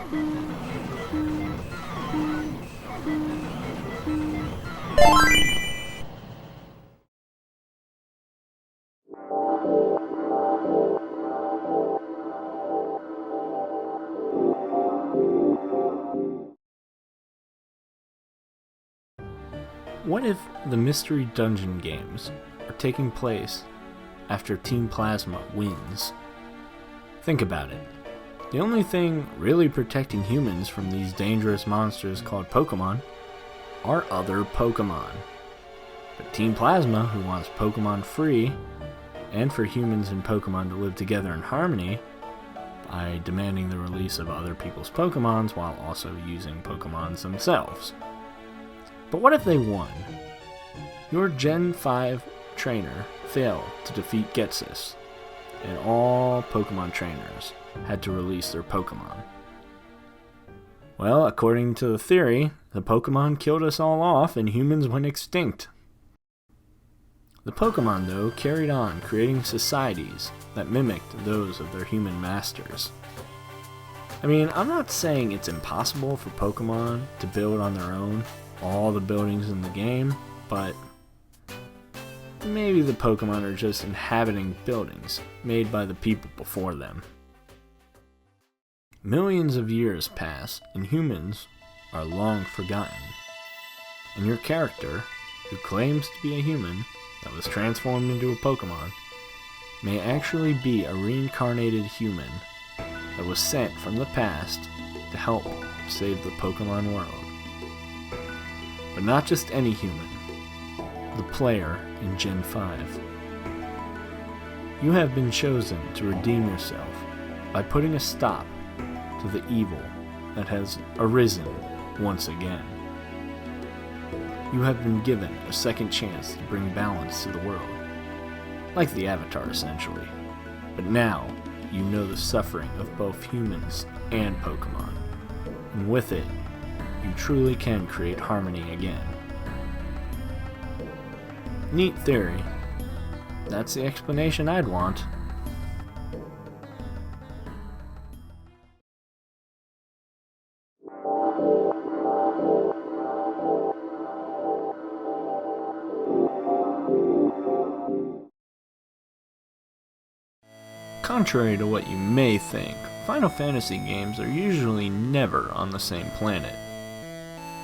What if the mystery dungeon games are taking place after Team Plasma wins? Think about it. The only thing really protecting humans from these dangerous monsters called Pokemon are other Pokemon. But Team Plasma, who wants Pokemon free, and for humans and Pokemon to live together in harmony, by demanding the release of other people's Pokemons while also using Pokemons themselves. But what if they won? Your Gen 5 trainer failed to defeat Getsis, and all Pokemon trainers had to release their Pokemon. Well, according to the theory, the Pokemon killed us all off and humans went extinct. The Pokemon, though, carried on creating societies that mimicked those of their human masters. I mean, I'm not saying it's impossible for Pokemon to build on their own all the buildings in the game, but maybe the Pokemon are just inhabiting buildings made by the people before them. Millions of years pass and humans are long forgotten. And your character, who claims to be a human that was transformed into a Pokemon, may actually be a reincarnated human that was sent from the past to help save the Pokemon world. But not just any human, the player in Gen 5. You have been chosen to redeem yourself by putting a stop to the evil that has arisen once again. You have been given a second chance to bring balance to the world, like the Avatar essentially. But now, you know the suffering of both humans and Pokemon, and with it, you truly can create harmony again. Neat theory. That's the explanation I'd want. Contrary to what you may think, Final Fantasy games are usually never on the same planet.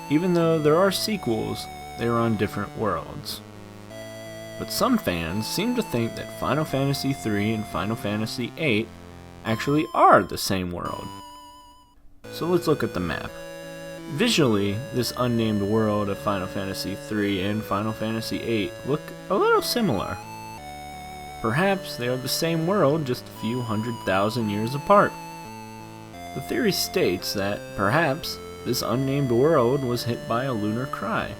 Even though there are sequels, they are on different worlds. But some fans seem to think that Final Fantasy III and Final Fantasy VIII actually are the same world. So let's look at the map. Visually, this unnamed world of Final Fantasy III and Final Fantasy VIII look a little similar. Perhaps they are the same world, just a few 100,000 years apart. The theory states that perhaps this unnamed world was hit by a lunar cry,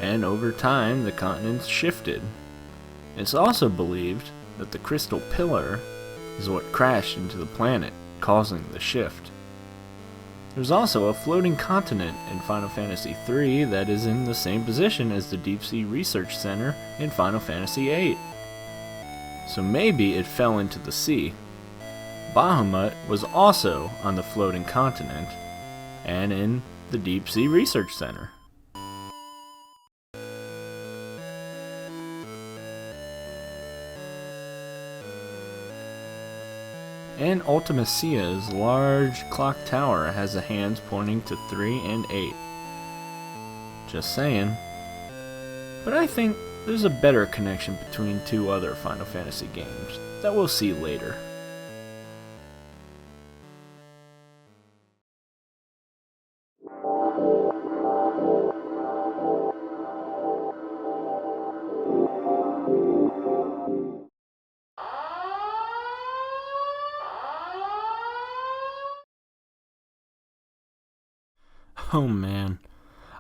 and over time the continents shifted. It's also believed that the crystal pillar is what crashed into the planet, causing the shift. There's also a floating continent in Final Fantasy III that is in the same position as the Deep Sea Research Center in Final Fantasy VIII. So maybe it fell into the sea. Bahamut was also on the floating continent and in the Deep Sea Research Center. And Ultimasia's large clock tower has the hands pointing to 3 and 8. Just saying. But I think there's a better connection between two other Final Fantasy games that we'll see later. Oh man,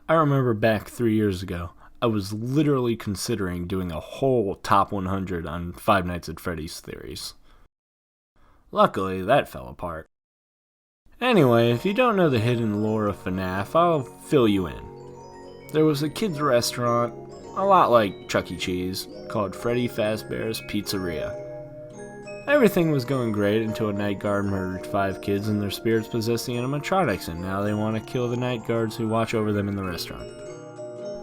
I remember back 3 years ago, I was literally considering doing a whole top 100 on Five Nights at Freddy's theories. Luckily, that fell apart. Anyway, if you don't know the hidden lore of FNAF, I'll fill you in. There was a kids' restaurant, a lot like Chuck E. Cheese, called Freddy Fazbear's Pizzeria. Everything was going great until a night guard murdered 5 kids and their spirits possessed the animatronics, and now they want to kill the night guards who watch over them in the restaurant.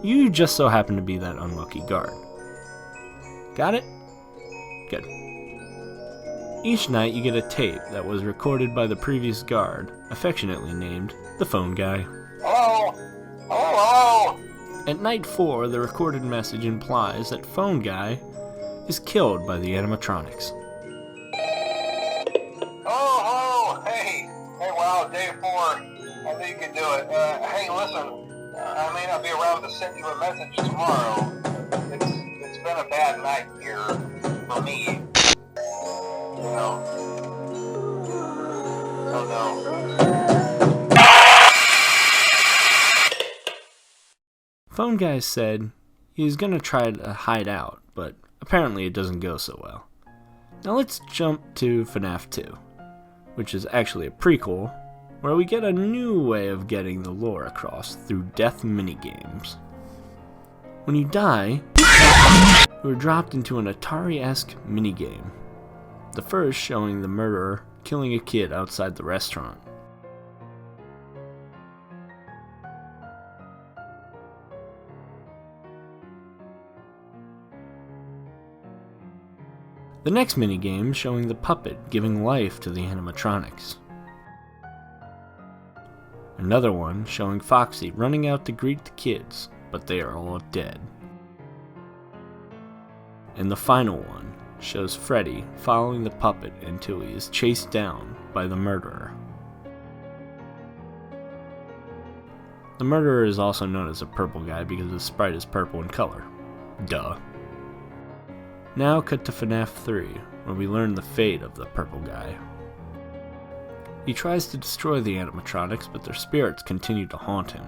You just so happen to be that unlucky guard. Got it? Good. Each night you get a tape that was recorded by the previous guard, affectionately named the Phone Guy. Hello? Hello? At night 4, the recorded message implies that Phone Guy is killed by the animatronics. Oh, hey, wow, day 4, I think you can do it. Hey, listen, I may not be around to send you a message tomorrow. It's been a bad night here for me. You know. Oh no. Phone Guy said he's gonna try to hide out, but apparently it doesn't go so well. Now let's jump to FNAF 2, which is actually a prequel, where we get a new way of getting the lore across through death minigames. When you die, you are dropped into an Atari-esque minigame, the first showing the murderer killing a kid outside the restaurant. The next minigame showing the puppet giving life to the animatronics. Another one showing Foxy running out to greet the kids, but they are all dead. And the final one shows Freddy following the puppet until he is chased down by the murderer. The murderer is also known as a purple guy because his sprite is purple in color. Duh. Now cut to FNAF 3, where we learn the fate of the purple guy. He tries to destroy the animatronics, but their spirits continue to haunt him.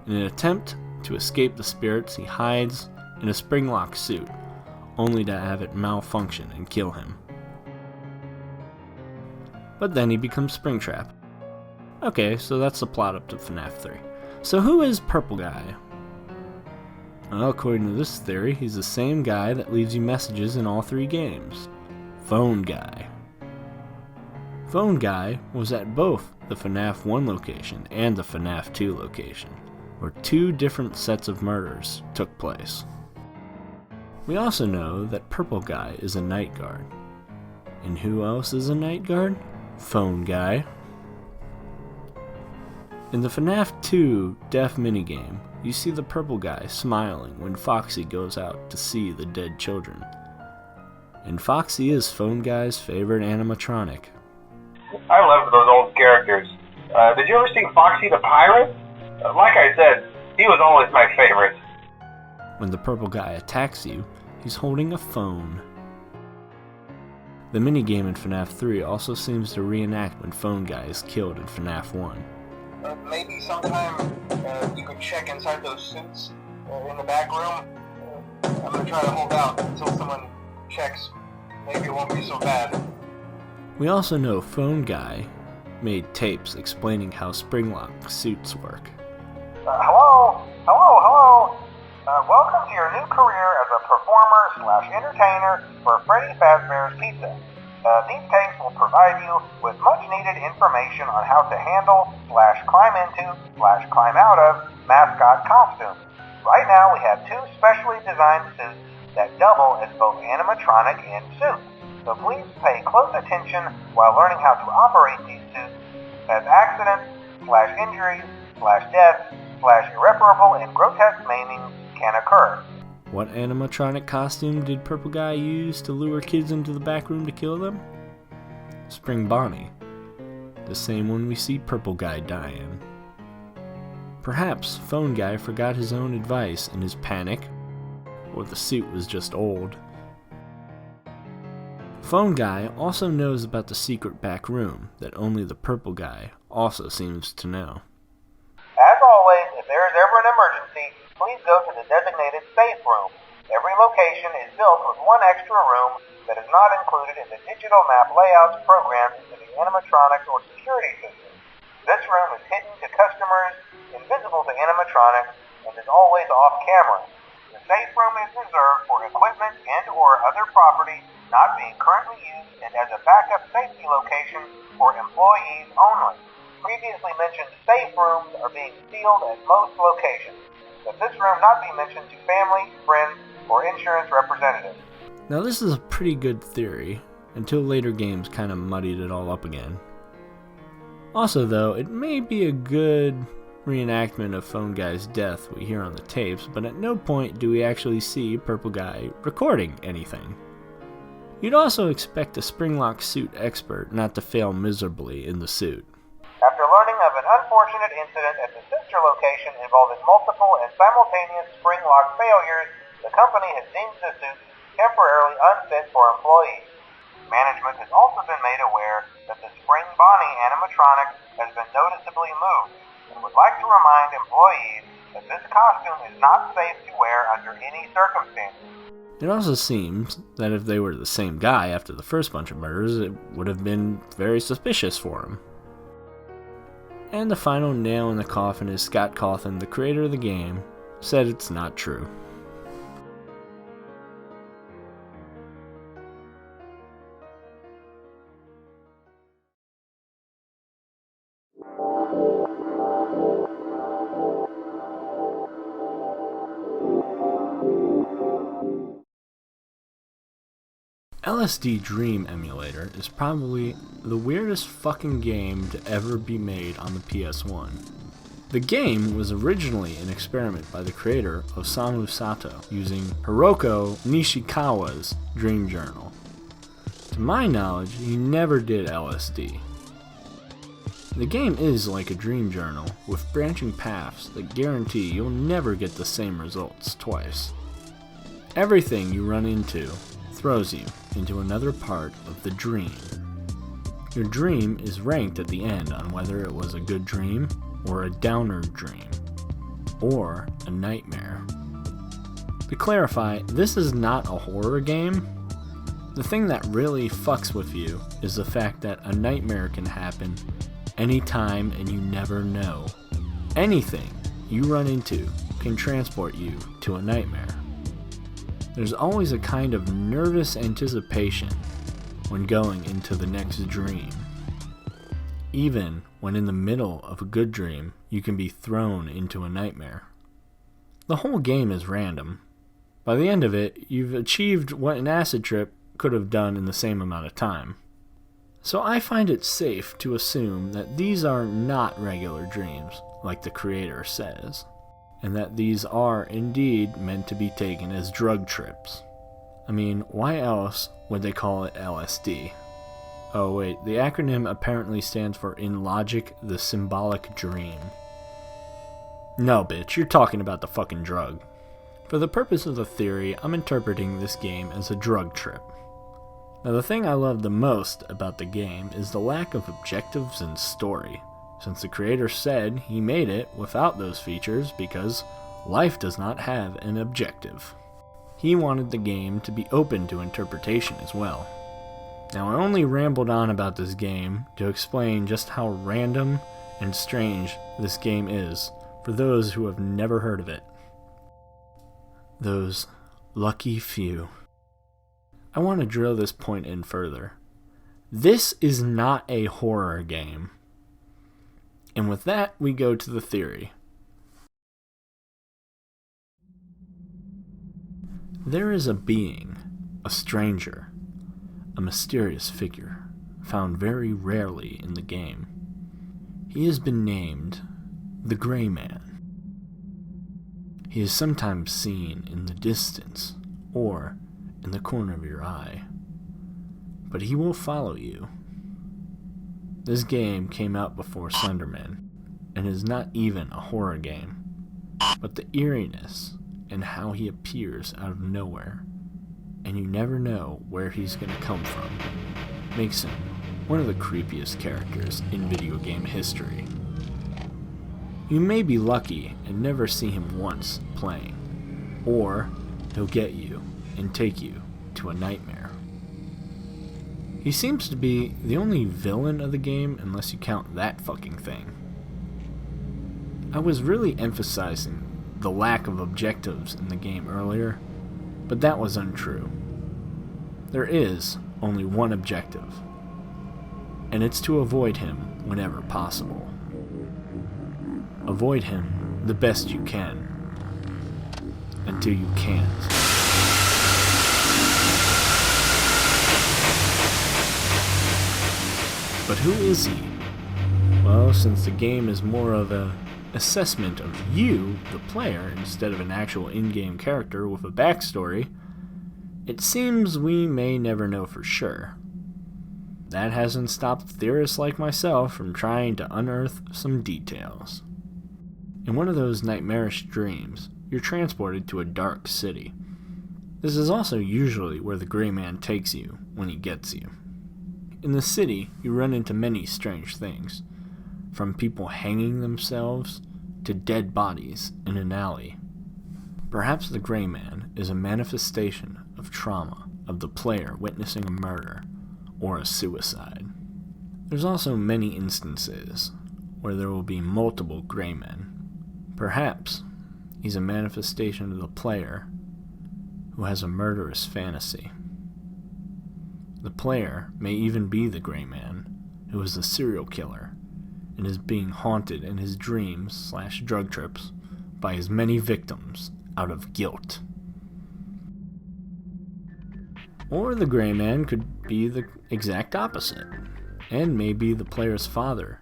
In an attempt to escape the spirits, he hides in a spring-lock suit, only to have it malfunction and kill him. But then he becomes Springtrap. Okay, so that's the plot up to FNAF 3. So who is Purple Guy? Well, according to this theory, he's the same guy that leaves you messages in all 3 games. Phone Guy. Phone Guy was at both the FNAF 1 location and the FNAF 2 location, where 2 different sets of murders took place. We also know that Purple Guy is a night guard. And who else is a night guard? Phone Guy. In the FNAF 2 death minigame, you see the purple guy smiling when Foxy goes out to see the dead children. And Foxy is Phone Guy's favorite animatronic. I loved those old characters. Did you ever see Foxy the Pirate? Like I said, he was always my favorite. When the purple guy attacks you, he's holding a phone. The minigame in FNAF 3 also seems to reenact when Phone Guy is killed in FNAF 1. Maybe sometime you could check inside those suits in the back room. I'm going to try to hold out until someone checks. Maybe it won't be so bad. We also know Phone Guy made tapes explaining how spring-lock suits work. Hello? Welcome to your new career as a performer/entertainer for Freddy Fazbear's Pizza. These tapes will provide you with much-needed information on how to handle/climb into/climb out of mascot costumes. Right now we have 2 specially designed suits that double as both animatronic and suit. So please pay close attention while learning how to operate these suits, as accidents/injuries/death/irreparable and grotesque maiming can occur. What animatronic costume did Purple Guy use to lure kids into the back room to kill them? Spring Bonnie. The same one we see Purple Guy die in. Perhaps Phone Guy forgot his own advice in his panic, or the suit was just old. Phone Guy also knows about the secret back room that only the Purple Guy also seems to know. As always, if there is ever an emergency, please go to the designated safe room. Every location is built with 1 extra room that is not included in the digital map layouts programmed into the animatronics or security system. This room is hidden to customers, invisible to animatronics, and is always off camera. The safe room is reserved for equipment and/or other property not being currently used and as a backup safety location for employees only. Previously mentioned safe rooms are being sealed at most locations, but this room not be mentioned to family, friends, or insurance representatives. Now this is a pretty good theory, until later games kind of muddied it all up again. Also though, it may be a good reenactment of Phone Guy's death we hear on the tapes, but at no point do we actually see Purple Guy recording anything. You'd also expect a springlock suit expert not to fail miserably in the suit. After learning of an unfortunate incident at the sister location involving multiple and simultaneous spring lock failures, the company has deemed the suit temporarily unfit for employees. Management has also been made aware that the Spring Bonnie animatronic has been noticeably moved and would like to remind employees that this costume is not safe to wear under any circumstances. It also seems that if they were the same guy after the first bunch of murders, it would have been very suspicious for him. And the final nail in the coffin is Scott Cawthon, the creator of the game, said it's not true. LSD Dream Emulator is probably the weirdest fucking game to ever be made on the PS1. The game was originally an experiment by the creator Osamu Sato using Hiroko Nishikawa's Dream Journal. To my knowledge, he never did LSD. The game is like a dream journal with branching paths that guarantee you'll never get the same results twice. Everything you run into throws you into another part of the dream. Your dream is ranked at the end on whether it was a good dream or a downer dream, or a nightmare. To clarify, this is not a horror game. The thing that really fucks with you is the fact that a nightmare can happen anytime and you never know. Anything you run into can transport you to a nightmare. There's always a kind of nervous anticipation when going into the next dream. Even when in the middle of a good dream, you can be thrown into a nightmare. The whole game is random. By the end of it, you've achieved what an acid trip could have done in the same amount of time. So I find it safe to assume that these are not regular dreams, like the creator says, and that these are indeed meant to be taken as drug trips. I mean, why else would they call it LSD? Oh wait, the acronym apparently stands for In Logic, the Symbolic Dream. No bitch, you're talking about the fucking drug. For the purpose of the theory, I'm interpreting this game as a drug trip. Now the thing I love the most about the game is the lack of objectives and story, since the creator said he made it without those features because life does not have an objective. He wanted the game to be open to interpretation as well. Now I only rambled on about this game to explain just how random and strange this game is for those who have never heard of it. Those lucky few. I want to drill this point in further. This is not a horror game. And with that, we go to the theory. There is a being, a stranger, a mysterious figure, found very rarely in the game. He has been named the Gray Man. He is sometimes seen in the distance or in the corner of your eye, but he will follow you. This game came out before Slenderman, and is not even a horror game, but the eeriness and how he appears out of nowhere, and you never know where he's going to come from, makes him one of the creepiest characters in video game history. You may be lucky and never see him once playing, or he'll get you and take you to a nightmare. He seems to be the only villain of the game unless you count that fucking thing. I was really emphasizing the lack of objectives in the game earlier, but that was untrue. there is only one objective, and it's to avoid him whenever possible. Avoid him the best you can, until you can't. But who is he? Well, since the game is more of an assessment of you, the player, instead of an actual in-game character with a backstory, it seems we may never know for sure. That hasn't stopped theorists like myself from trying to unearth some details. In one of those nightmarish dreams, you're transported to a dark city. This is also usually where the Gray Man takes you when he gets you. In the city, you run into many strange things, from people hanging themselves to dead bodies in an alley. Perhaps the Gray Man is a manifestation of trauma of the player witnessing a murder or a suicide. There's also many instances where there will be multiple Gray Men. Perhaps he's a manifestation of the player who has a murderous fantasy. The player may even be the Gray Man, who is a serial killer and is being haunted in his dreams/drug trips by his many victims out of guilt. Or the Gray Man could be the exact opposite, and maybe the player's father.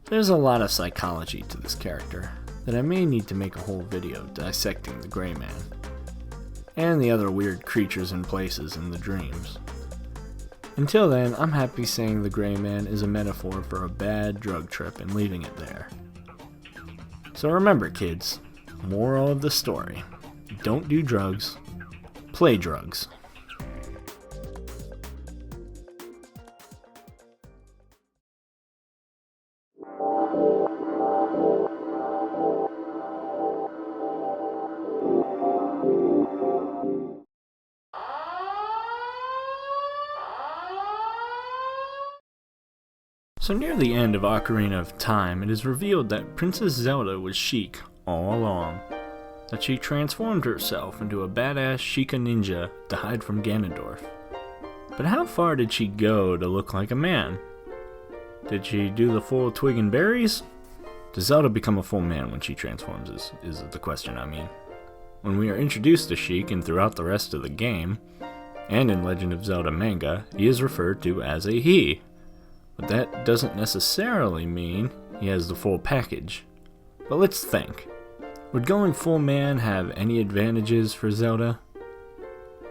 There's a lot of psychology to this character that I may need to make a whole video dissecting the Gray Man, and the other weird creatures and places in the dreams. Until then, I'm happy saying the Gray Man is a metaphor for a bad drug trip and leaving it there. So remember, kids, moral of the story: don't do drugs, play drugs. So near the end of Ocarina of Time, it is revealed that Princess Zelda was Sheik all along. That she transformed herself into a badass Sheikah ninja to hide from Ganondorf. But how far did she go to look like a man? Did she do the full twig and berries? Does Zelda become a full man when she transforms is the question I mean. When we are introduced to Sheik and throughout the rest of the game, and in Legend of Zelda manga, he is referred to as a he. But that doesn't necessarily mean he has the full package. But let's think. Would going full man have any advantages for Zelda?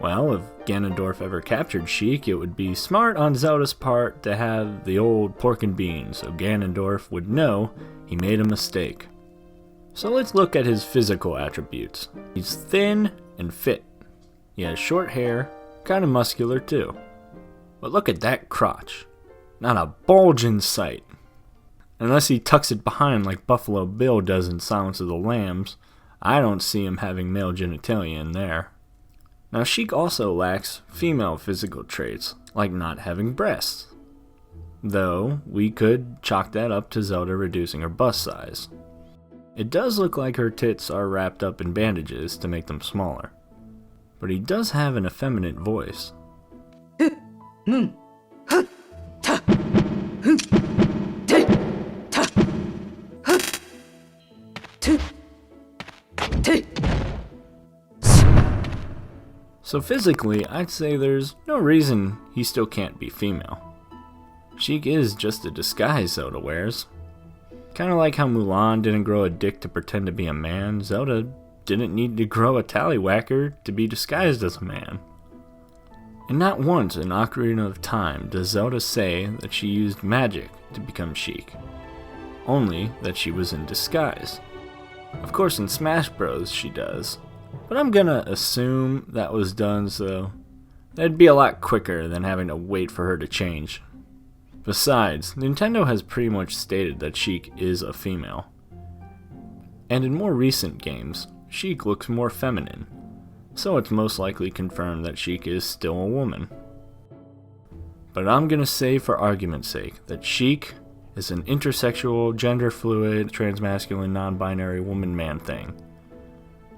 Well, if Ganondorf ever captured Sheik, it would be smart on Zelda's part to have the old pork and beans so Ganondorf would know he made a mistake. So let's look at his physical attributes. He's thin and fit. He has short hair, kind of muscular too. But look at that crotch. Not a bulge in sight. Unless he tucks it behind like Buffalo Bill does in Silence of the Lambs, I don't see him having male genitalia in there. Now Sheik also lacks female physical traits, like not having breasts. Though, we could chalk that up to Zelda reducing her bust size. It does look like her tits are wrapped up in bandages to make them smaller. But he does have an effeminate voice. So physically, I'd say there's no reason he still can't be female. Sheik is just a disguise Zelda wears. Kinda like how Mulan didn't grow a dick to pretend to be a man, Zelda didn't need to grow a tallywhacker to be disguised as a man. And not once in Ocarina of Time does Zelda say that she used magic to become Sheik. Only that she was in disguise. Of course in Smash Bros she does, but I'm gonna assume that was done so that'd be a lot quicker than having to wait for her to change. Besides, Nintendo has pretty much stated that Sheik is a female. And in more recent games, Sheik looks more feminine, so it's most likely confirmed that Sheik is still a woman. But I'm gonna say for argument's sake that Sheik is an intersexual, gender fluid, transmasculine, non-binary woman-man thing.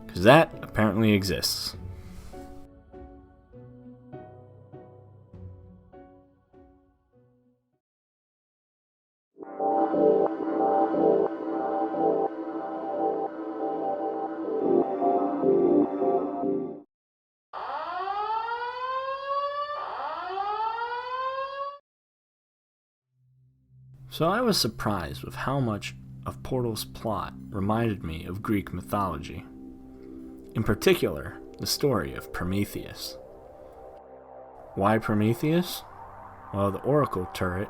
Cause that apparently exists. So I was surprised with how much of Portal's plot reminded me of Greek mythology. In particular, the story of Prometheus. Why Prometheus? Well, the Oracle turret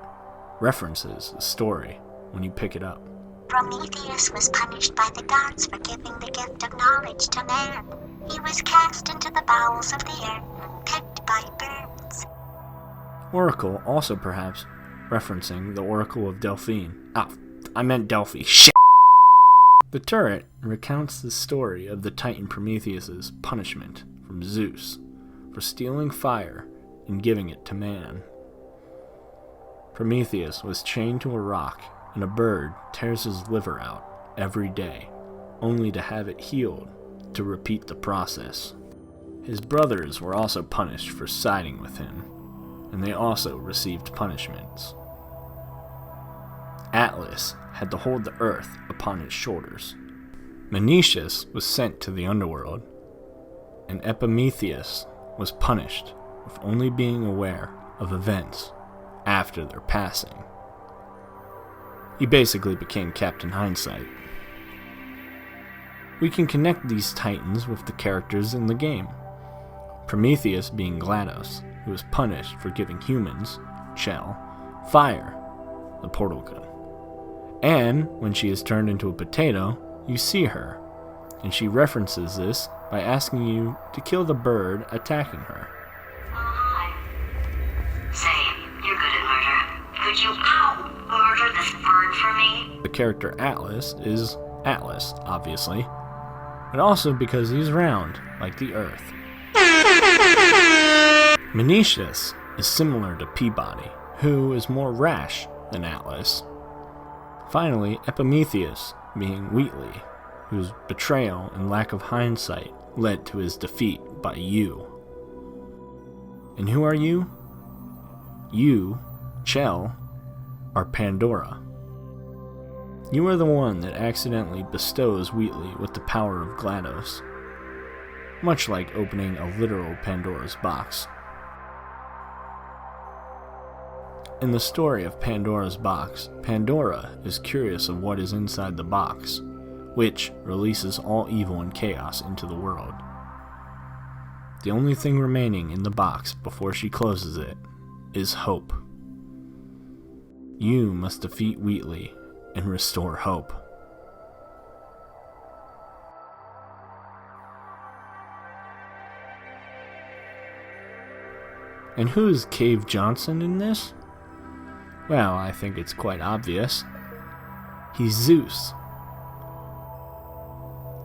references the story when you pick it up. Prometheus was punished by the gods for giving the gift of knowledge to man. He was cast into the bowels of the earth and picked by birds. Oracle also perhaps referencing the Oracle of Delphine. I meant Delphi. Shit! The turret recounts the story of the Titan Prometheus's punishment from Zeus for stealing fire and giving it to man. Prometheus was chained to a rock, and a bird tears his liver out every day, only to have it healed to repeat the process. His brothers were also punished for siding with him, and they also received punishments. Atlas had to hold the earth upon his shoulders. Menetius was sent to the underworld, and Epimetheus was punished with only being aware of events after their passing. He basically became Captain Hindsight. We can connect these titans with the characters in the game. Prometheus being GLaDOS, who was punished for giving humans, Chell, fire, the portal gun. And when she is turned into a potato, you see her, and she references this by asking you to kill the bird attacking her. Say, you're good at murder. Could you murder this bird for me? The character Atlas is Atlas, obviously, but also because he's round, like the Earth. Menetius is similar to Peabody, who is more rash than Atlas. Finally, Epimetheus, being Wheatley, whose betrayal and lack of hindsight led to his defeat by you. And who are you? You, Chell, are Pandora. You are the one that accidentally bestows Wheatley with the power of GLaDOS, much like opening a literal Pandora's box. In the story of Pandora's box, Pandora is curious of what is inside the box, which releases all evil and chaos into the world. The only thing remaining in the box before she closes it is hope. You must defeat Wheatley and restore hope. And who is Cave Johnson in this? Well, I think it's quite obvious. He's Zeus.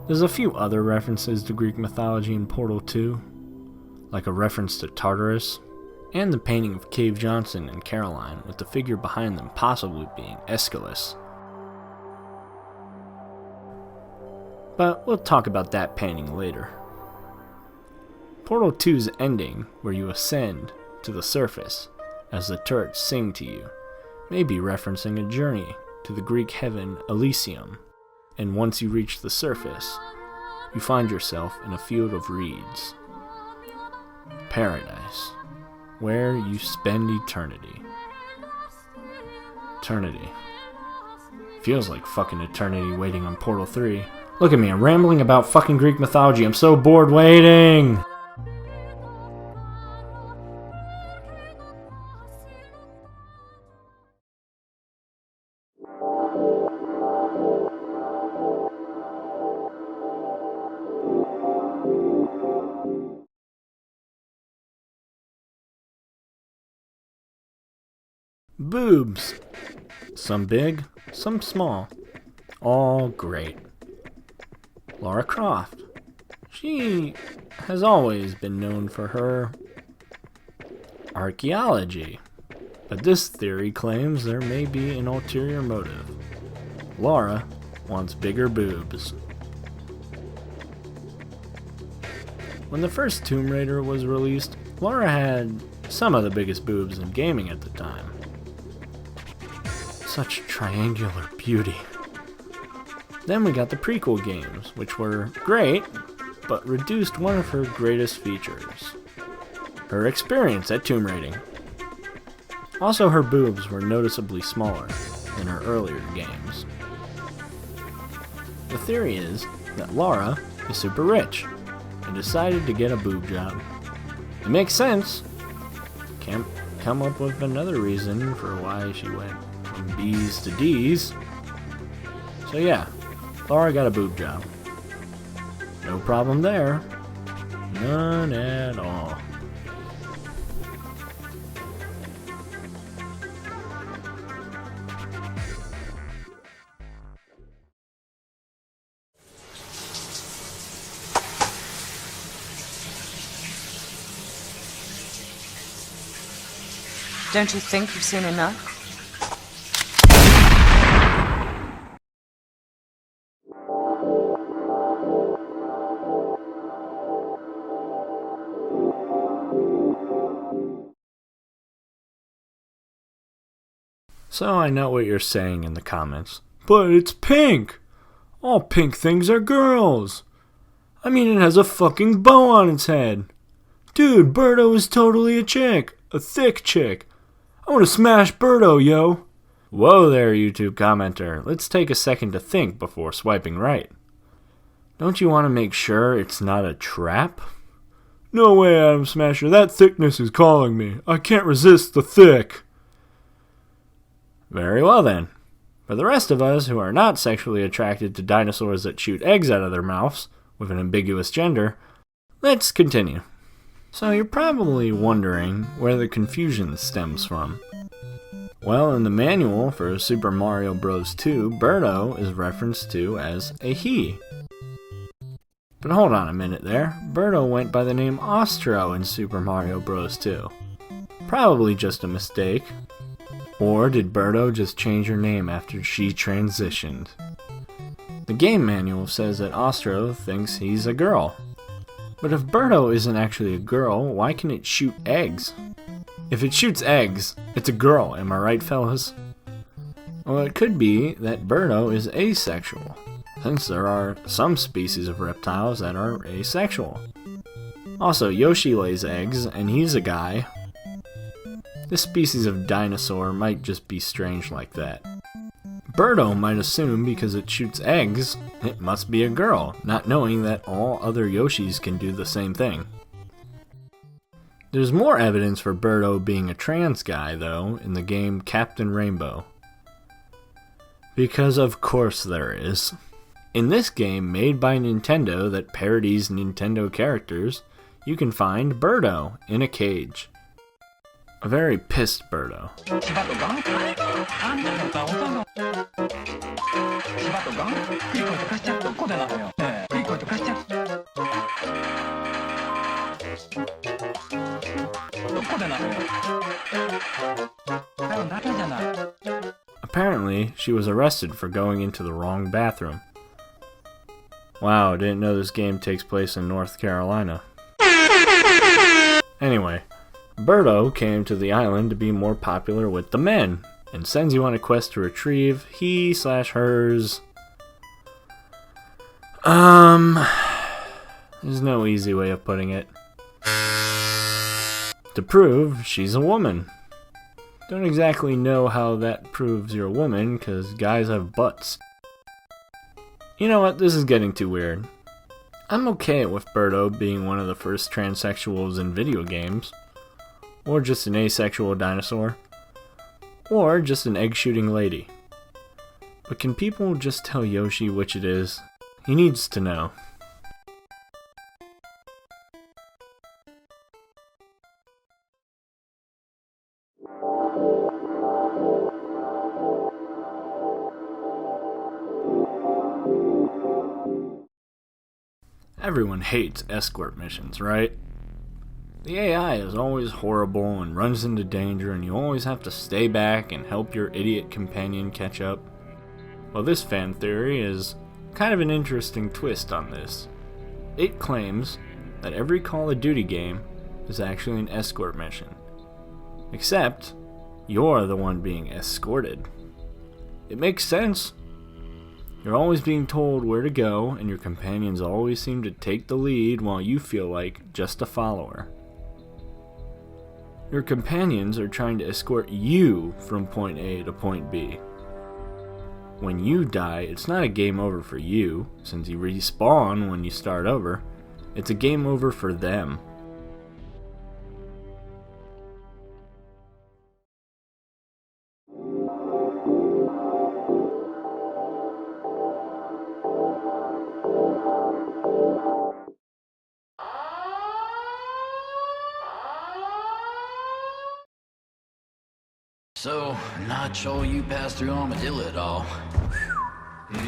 There's a few other references to Greek mythology in Portal 2, like a reference to Tartarus, and the painting of Cave Johnson and Caroline, with the figure behind them possibly being Aeschylus. But we'll talk about that painting later. Portal 2's ending, where you ascend to the surface as the turrets sing to you, may be referencing a journey to the Greek heaven Elysium, and once you reach the surface, you find yourself in a field of reeds. Paradise, where you spend eternity. Eternity. Feels like fucking eternity waiting on Portal 3. Look at me, I'm rambling about fucking Greek mythology, I'm so bored waiting! Boobs. Some big, some small. All great. Lara Croft. She has always been known for her archaeology, but this theory claims there may be an ulterior motive. Lara wants bigger boobs. When the first Tomb Raider was released, Lara had some of the biggest boobs in gaming at the time. Such triangular beauty. Then we got the prequel games, which were great, but reduced one of her greatest features: her experience at tomb raiding. Also, her boobs were noticeably smaller, than her earlier games. The theory is that Laura is super rich and decided to get a boob job. It makes sense. Can't come up with another reason for why she went from B's to D's. So yeah, Laura got a boob job. No problem there. None at all. Don't you think you've seen enough? So I know what you're saying in the comments. But it's pink! All pink things are girls! I mean, it has a fucking bow on its head! Dude, Birdo is totally a chick! A thick chick! I want to smash Birdo, yo! Whoa there, YouTube commenter. Let's take a second to think before swiping right. Don't you want to make sure it's not a trap? No way, Adam Smasher. That thickness is calling me. I can't resist the thick. Very well then. For the rest of us who are not sexually attracted to dinosaurs that shoot eggs out of their mouths with an ambiguous gender, let's continue. So you're probably wondering where the confusion stems from. Well, in the manual for Super Mario Bros. 2, Birdo is referenced to as a he. But hold on a minute there, Birdo went by the name Ostro in Super Mario Bros. 2. Probably just a mistake. Or did Birdo just change her name after she transitioned? The game manual says that Ostro thinks he's a girl. But if Birdo isn't actually a girl, why can it shoot eggs? If it shoots eggs, it's a girl, am I right, fellas? Well, it could be that Birdo is asexual, since there are some species of reptiles that are asexual. Also, Yoshi lays eggs, and he's a guy. This species of dinosaur might just be strange like that. Birdo might assume because it shoots eggs, it must be a girl, not knowing that all other Yoshis can do the same thing. There's more evidence for Birdo being a trans guy, though, in the game Captain Rainbow. Because of course there is. In this game made by Nintendo that parodies Nintendo characters, you can find Birdo in a cage. A very pissed Birdo. Apparently, she was arrested for going into the wrong bathroom. Wow, didn't know this game takes place in North Carolina. Anyway, Birdo came to the island to be more popular with the men, and sends you on a quest to retrieve he/hers. There's no easy way of putting it. To prove she's a woman. Don't exactly know how that proves you're a woman, cause guys have butts. You know what, this is getting too weird. I'm okay with Birdo being one of the first transsexuals in video games. Or just an asexual dinosaur. Or just an egg-shooting lady. But can people just tell Yoshi which it is? He needs to know. Everyone hates escort missions, right? The AI is always horrible and runs into danger, and you always have to stay back and help your idiot companion catch up. Well, this fan theory is kind of an interesting twist on this. It claims that every Call of Duty game is actually an escort mission. Except, you're the one being escorted. It makes sense. You're always being told where to go, and your companions always seem to take the lead while you feel like just a follower. Your companions are trying to escort you from point A to point B. when you die, it's not a game over for you, since you respawn when you start over. It's a game over for them. So, not sure you passed through Armadillo at all.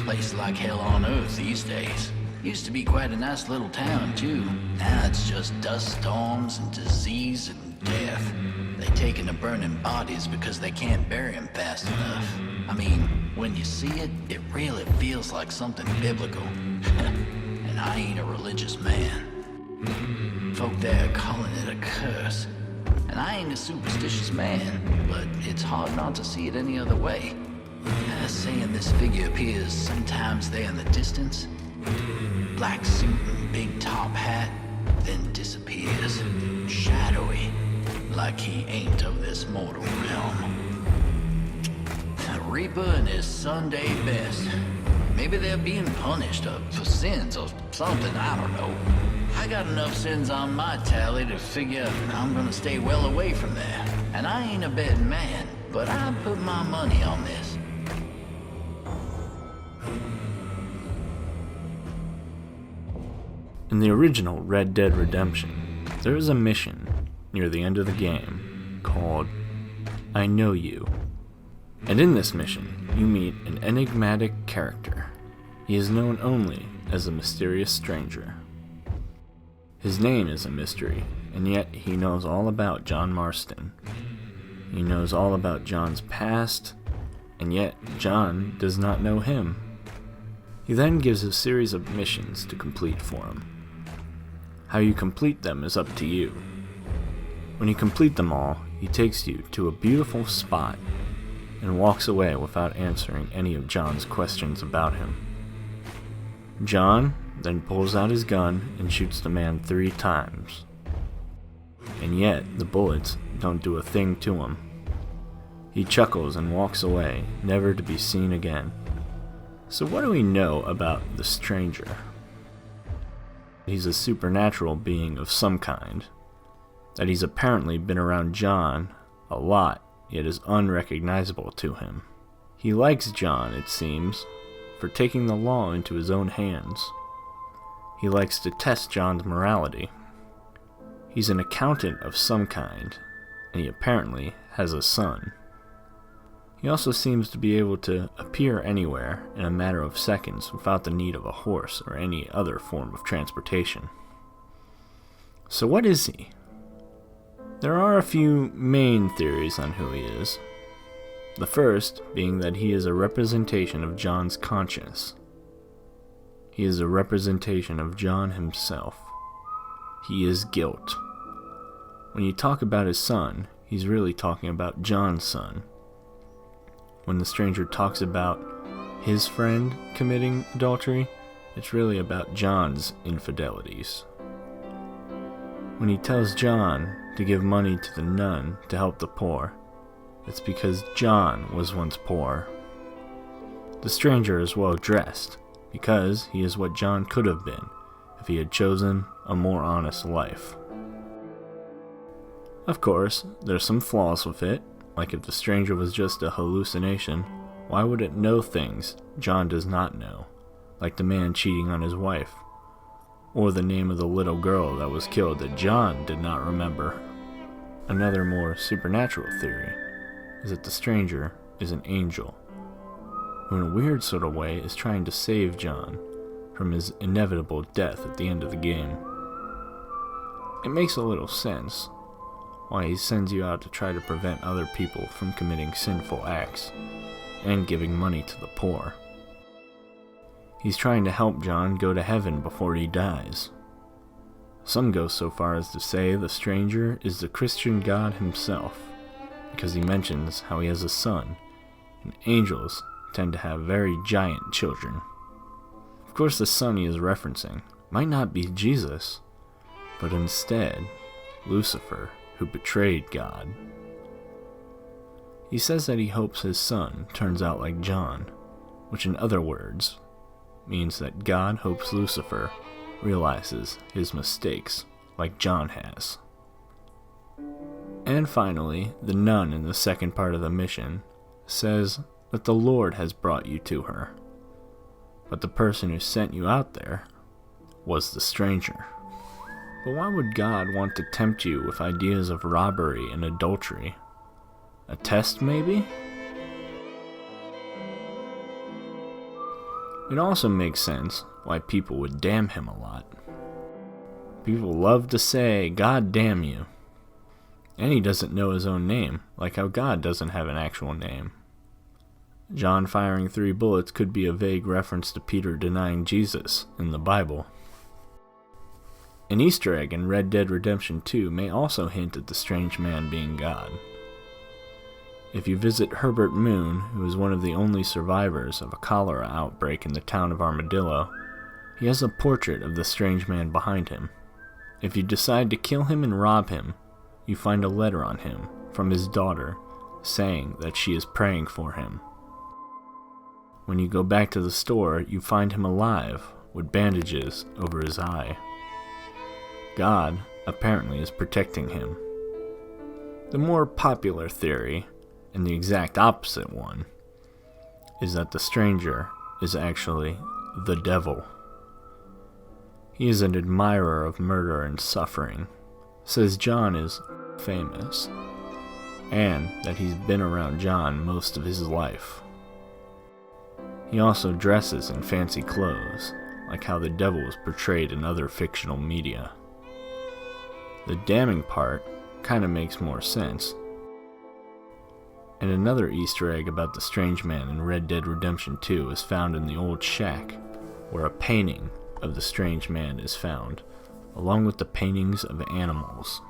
Place like hell on earth these days. Used to be quite a nice little town, too. Now it's just dust storms and disease and death. They taking to burning bodies because they can't bury them fast enough. I mean, when you see it, it really feels like something biblical. And I ain't a religious man. Folk there calling it a curse. And I ain't a superstitious man, but it's hard not to see it any other way. Saying this figure appears sometimes there in the distance. Black suit and big top hat, then disappears. Shadowy, like he ain't of this mortal realm. The Reaper and his Sunday best. Maybe they're being punished for sins or something, I don't know. I got enough sins on my tally to figure I'm gonna stay well away from there. And I ain't a betting man, but I put my money on this. In the original Red Dead Redemption, there is a mission near the end of the game called I Know You. And in this mission, you meet an enigmatic character. He is known only as a mysterious stranger. His name is a mystery, and yet he knows all about John Marston. He knows all about John's past, and yet John does not know him. He then gives a series of missions to complete for him. How you complete them is up to you. When you complete them all, he takes you to a beautiful spot and walks away without answering any of John's questions about him. John then pulls out his gun and shoots the man 3 times. And yet, the bullets don't do a thing to him. He chuckles and walks away, never to be seen again. So what do we know about the stranger? He's a supernatural being of some kind. That he's apparently been around John a lot, yet is unrecognizable to him. He likes John, it seems, for taking the law into his own hands. He likes to test John's morality. He's an accountant of some kind, and he apparently has a son. He also seems to be able to appear anywhere in a matter of seconds without the need of a horse or any other form of transportation. So what is he? There are a few main theories on who he is. The first being that he is a representation of John's conscience. He is a representation of John himself. He is guilt. When you talk about his son, he's really talking about John's son. When the stranger talks about his friend committing adultery, it's really about John's infidelities. When he tells John to give money to the nun to help the poor, it's because John was once poor. The stranger is well dressed, because he is what John could have been if he had chosen a more honest life. Of course, there's some flaws with it, like if the stranger was just a hallucination, why would it know things John does not know, like the man cheating on his wife, or the name of the little girl that was killed that John did not remember. Another more supernatural theory is that the stranger is an angel, who in a weird sort of way is trying to save John from his inevitable death at the end of the game. It makes a little sense why he sends you out to try to prevent other people from committing sinful acts and giving money to the poor. He's trying to help John go to heaven before he dies. Some go so far as to say the stranger is the Christian God himself, because he mentions how he has a son, and angels tend to have very giant children. Of course, the son he is referencing might not be Jesus, but instead Lucifer, who betrayed God. He says that he hopes his son turns out like John, which in other words means that God hopes Lucifer realizes his mistakes like John has. And finally, the nun in the second part of the mission says that the Lord has brought you to her, but the person who sent you out there was the stranger. But why would God want to tempt you with ideas of robbery and adultery? A test, maybe? It also makes sense why people would damn him a lot. People love to say, "God damn you." And he doesn't know his own name, like how God doesn't have an actual name. John firing 3 bullets could be a vague reference to Peter denying Jesus in the Bible. An Easter egg in Red Dead Redemption 2 may also hint at the strange man being God. If you visit Herbert Moon, who is one of the only survivors of a cholera outbreak in the town of Armadillo, he has a portrait of the strange man behind him. If you decide to kill him and rob him, you find a letter on him from his daughter saying that she is praying for him. When you go back to the store, you find him alive with bandages over his eye. God apparently is protecting him. The more popular theory, and the exact opposite one, is that the stranger is actually the devil. He is an admirer of murder and suffering, says John is famous, and that he's been around John most of his life. He also dresses in fancy clothes, like how the devil is portrayed in other fictional media. The damning part kinda makes more sense. And another Easter egg about the strange man in Red Dead Redemption 2 is found in the old shack, where a painting of the strange man is found, along with the paintings of animals.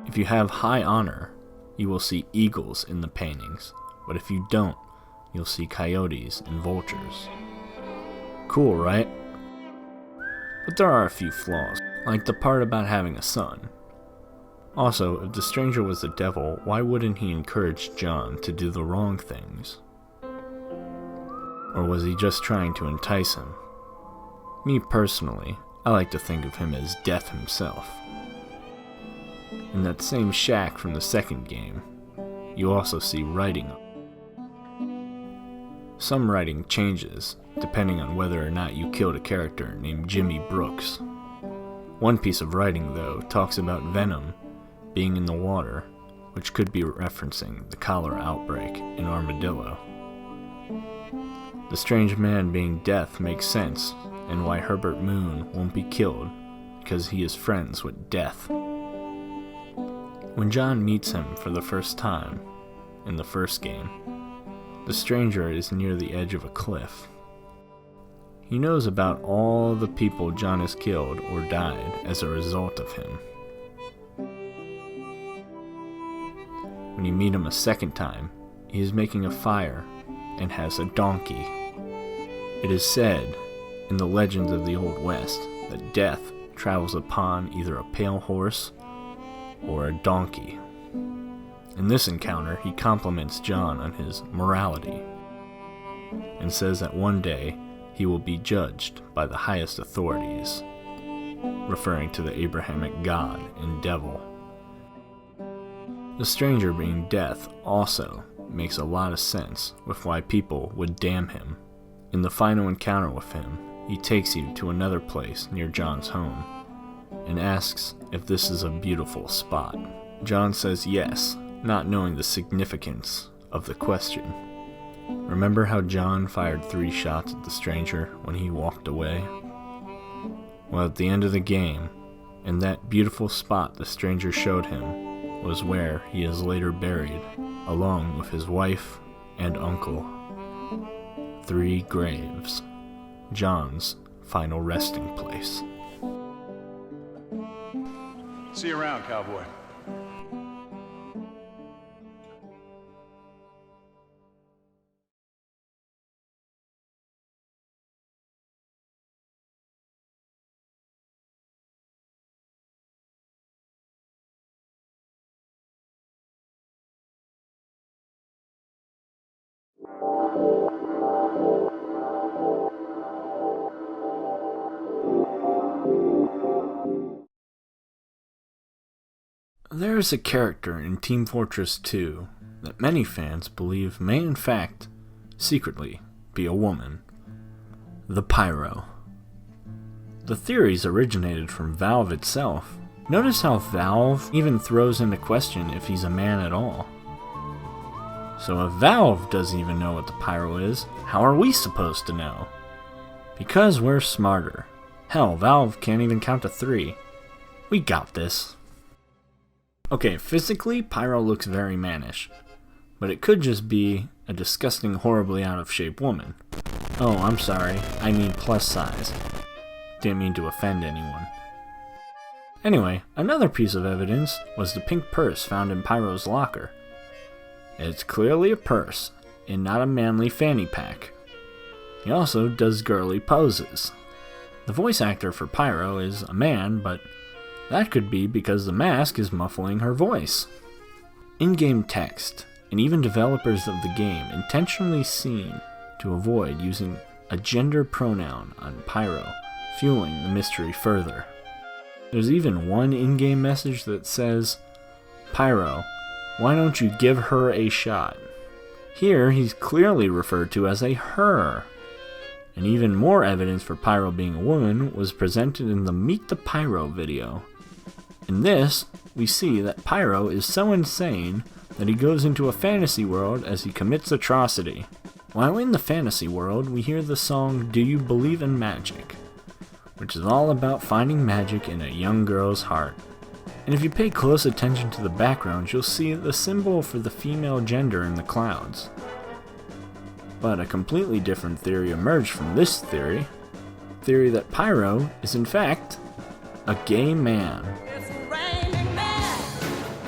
If you have high honor, you will see eagles in the paintings, but if you don't, you'll see coyotes and vultures. Cool, right? But there are a few flaws, like the part about having a son. Also, if the stranger was the devil, why wouldn't he encourage John to do the wrong things? Or was he just trying to entice him? Me personally, I like to think of him as Death himself. In that same shack from the second game, you also see writing. Some writing changes, depending on whether or not you killed a character named Jimmy Brooks. One piece of writing, though, talks about venom being in the water, which could be referencing the cholera outbreak in Armadillo. The strange man being Death makes sense, and why Herbert Moon won't be killed, because he is friends with Death. When John meets him for the first time, in the first game, the stranger is near the edge of a cliff. He knows about all the people John has killed or died as a result of him. When you meet him a second time, he is making a fire and has a donkey. It is said in the legends of the Old West that Death travels upon either a pale horse or a donkey. In this encounter, he compliments John on his morality and says that one day he will be judged by the highest authorities, referring to the Abrahamic God and devil. The stranger being Death also makes a lot of sense with why people would damn him. In the final encounter with him, he takes you to another place near John's home and asks if this is a beautiful spot. John says yes, not knowing the significance of the question. Remember how John fired 3 shots at the stranger when he walked away? Well, at the end of the game, in that beautiful spot the stranger showed him, was where he is later buried, along with his wife and uncle. 3 graves. John's final resting place. See you around, cowboy. There is a character in Team Fortress 2 that many fans believe may in fact, secretly, be a woman. The Pyro. The theories originated from Valve itself. Notice how Valve even throws into question if he's a man at all. So if Valve doesn't even know what the Pyro is, how are we supposed to know? Because we're smarter. Hell, Valve can't even count to 3. We got this. Okay, physically, Pyro looks very mannish. But it could just be a disgusting, horribly out of shape woman. Oh, I'm sorry. I mean plus size. Didn't mean to offend anyone. Anyway, another piece of evidence was the pink purse found in Pyro's locker. It's clearly a purse, and not a manly fanny pack. He also does girly poses. The voice actor for Pyro is a man, but that could be because the mask is muffling her voice. In-game text, and even developers of the game intentionally seem to avoid using a gender pronoun on Pyro, fueling the mystery further. There's even one in-game message that says, "Pyro, why don't you give her a shot?" Here, he's clearly referred to as a her. And even more evidence for Pyro being a woman was presented in the Meet the Pyro video. In this, we see that Pyro is so insane that he goes into a fantasy world as he commits atrocity. While in the fantasy world, we hear the song "Do You Believe in Magic?", which is all about finding magic in a young girl's heart. And if you pay close attention to the background, you'll see the symbol for the female gender in the clouds. But a completely different theory emerged from this theory. The theory that Pyro is in fact a gay man.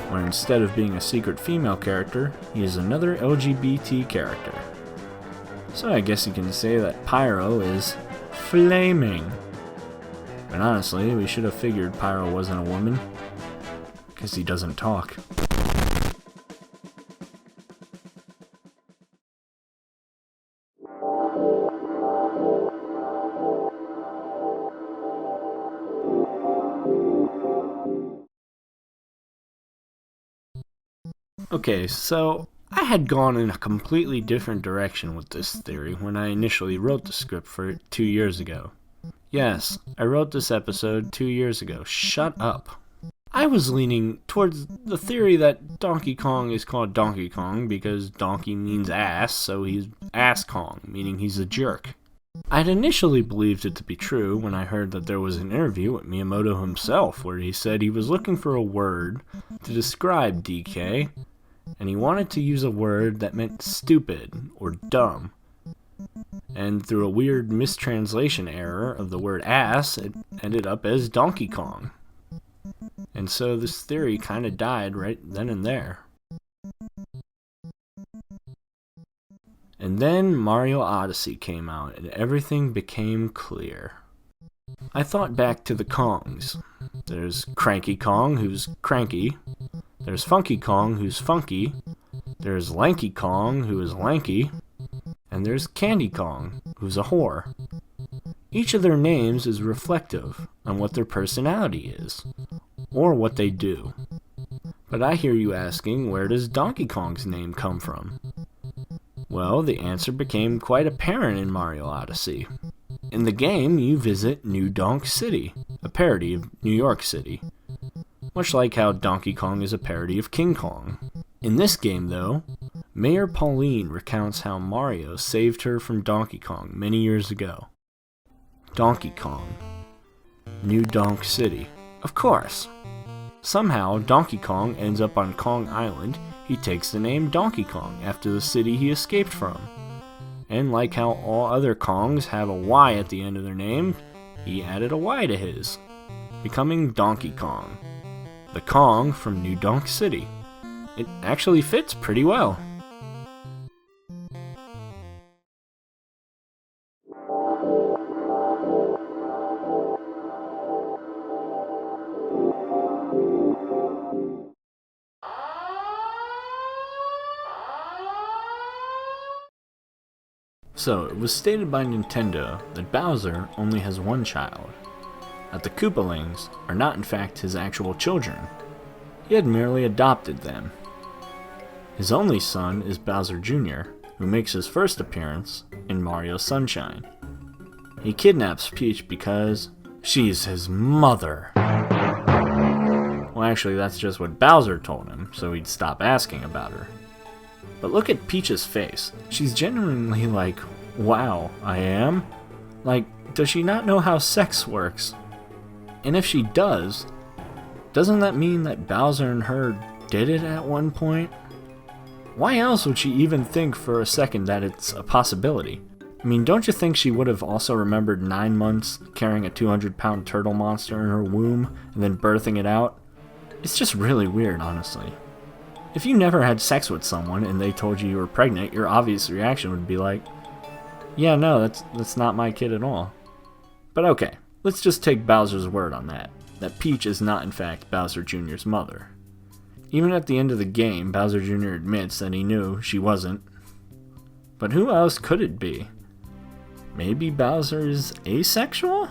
Where instead of being a secret female character, he is another LGBT character. So I guess you can say that Pyro is flaming. But honestly, we should have figured Pyro wasn't a woman, because he doesn't talk. Okay, so I had gone in a completely different direction with this theory when I initially wrote the script for it 2 years ago. Yes, I wrote this episode 2 years ago. Shut up. I was leaning towards the theory that Donkey Kong is called Donkey Kong because donkey means ass, so he's Ass Kong, meaning he's a jerk. I'd initially believed it to be true when I heard that there was an interview with Miyamoto himself where he said he was looking for a word to describe DK, and he wanted to use a word that meant stupid or dumb. And through a weird mistranslation error of the word ass, it ended up as Donkey Kong. And so this theory kind of died right then and there. And then Mario Odyssey came out and everything became clear. I thought back to the Kongs. There's Cranky Kong, who's cranky. There's Funky Kong, who's funky. There's Lanky Kong, who is lanky. And there's Candy Kong, who's a whore. Each of their names is reflective on what their personality is, or what they do. But I hear you asking, where does Donkey Kong's name come from? Well, the answer became quite apparent in Mario Odyssey. In the game, you visit New Donk City, a parody of New York City. Much like how Donkey Kong is a parody of King Kong. In this game, though, Mayor Pauline recounts how Mario saved her from Donkey Kong many years ago. Donkey Kong. New Donk City. Of course. Somehow, Donkey Kong ends up on Kong Island. He takes the name Donkey Kong after the city he escaped from. And like how all other Kongs have a Y at the end of their name, he added a Y to his, becoming Donkey Kong. The Kong from New Donk City. It actually fits pretty well. So, it was stated by Nintendo that Bowser only has one child, that the Koopalings are not in fact his actual children, he had merely adopted them. His only son is Bowser Jr., who makes his first appearance in Mario Sunshine. He kidnaps Peach because she's his mother. Well, actually, that's just what Bowser told him, so he'd stop asking about her. But look at Peach's face. She's genuinely like, wow, I am? Like, does she not know how sex works? And if she does, doesn't that mean that Bowser and her did it at one point? Why else would she even think for a second that it's a possibility? I mean, don't you think she would have also remembered 9 months carrying a 200-pound turtle monster in her womb and then birthing it out? It's just really weird, honestly. If you never had sex with someone and they told you were pregnant, your obvious reaction would be like, yeah, no, that's not my kid at all. But okay, let's just take Bowser's word on that Peach is not in fact Bowser Jr.'s mother. Even at the end of the game, Bowser Jr. admits that he knew she wasn't. But who else could it be? Maybe Bowser is asexual?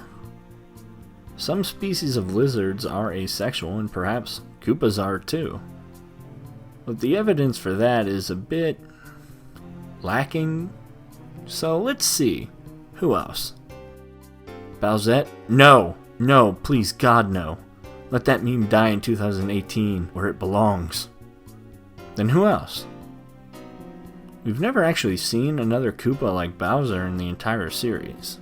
Some species of lizards are asexual, and perhaps Koopas are too. But the evidence for that is a bit lacking. So let's see. Who else? Bowsette? No! No, please God no. Let that meme die in 2018 where it belongs. Then who else? We've never actually seen another Koopa like Bowser in the entire series.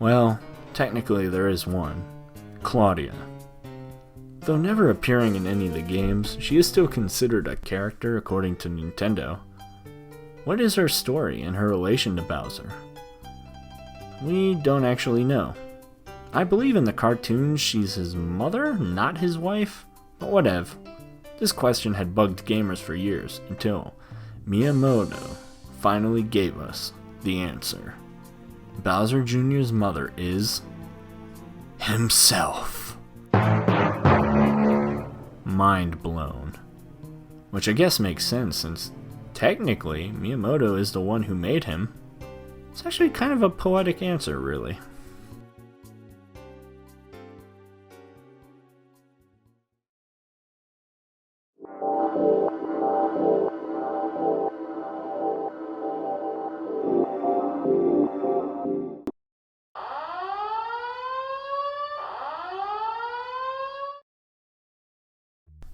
Well, technically there is one. Claudia. Though never appearing in any of the games, she is still considered a character according to Nintendo. What is her story and her relation to Bowser? We don't actually know. I believe in the cartoons she's his mother, not his wife, but whatever. This question had bugged gamers for years, until Miyamoto finally gave us the answer. Bowser Jr.'s mother is himself. Mind blown. Which I guess makes sense, since technically Miyamoto is the one who made him. It's actually kind of a poetic answer, really.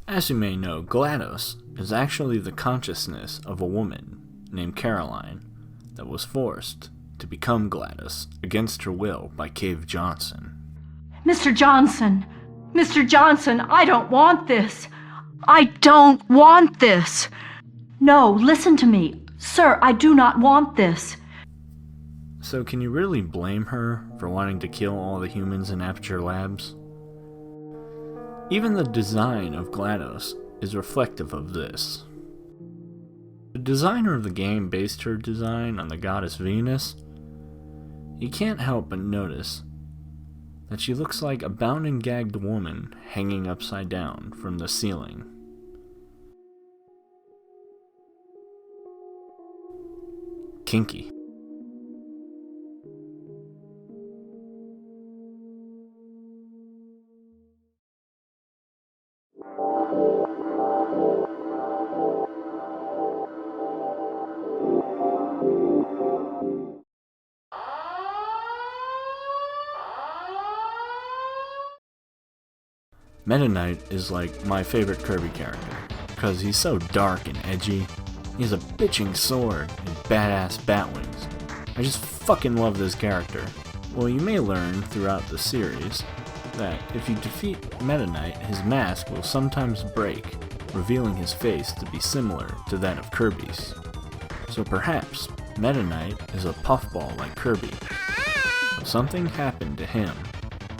As you may know, GLaDOS is actually the consciousness of a woman named Caroline that was forced to become GLaDOS against her will by Cave Johnson. Mr. Johnson! Mr. Johnson, I don't want this! I don't want this! No, listen to me. Sir, I do not want this. So can you really blame her for wanting to kill all the humans in Aperture Labs? Even the design of GLaDOS is reflective of this. The designer of the game based her design on the goddess Venus. You can't help but notice that she looks like a bound and gagged woman hanging upside down from the ceiling. Kinky. Meta Knight is like my favorite Kirby character, because he's so dark and edgy. He has a bitching sword and badass bat wings. I just fucking love this character. Well, you may learn throughout the series that if you defeat Meta Knight, his mask will sometimes break, revealing his face to be similar to that of Kirby's. So perhaps Meta Knight is a puffball like Kirby. But something happened to him,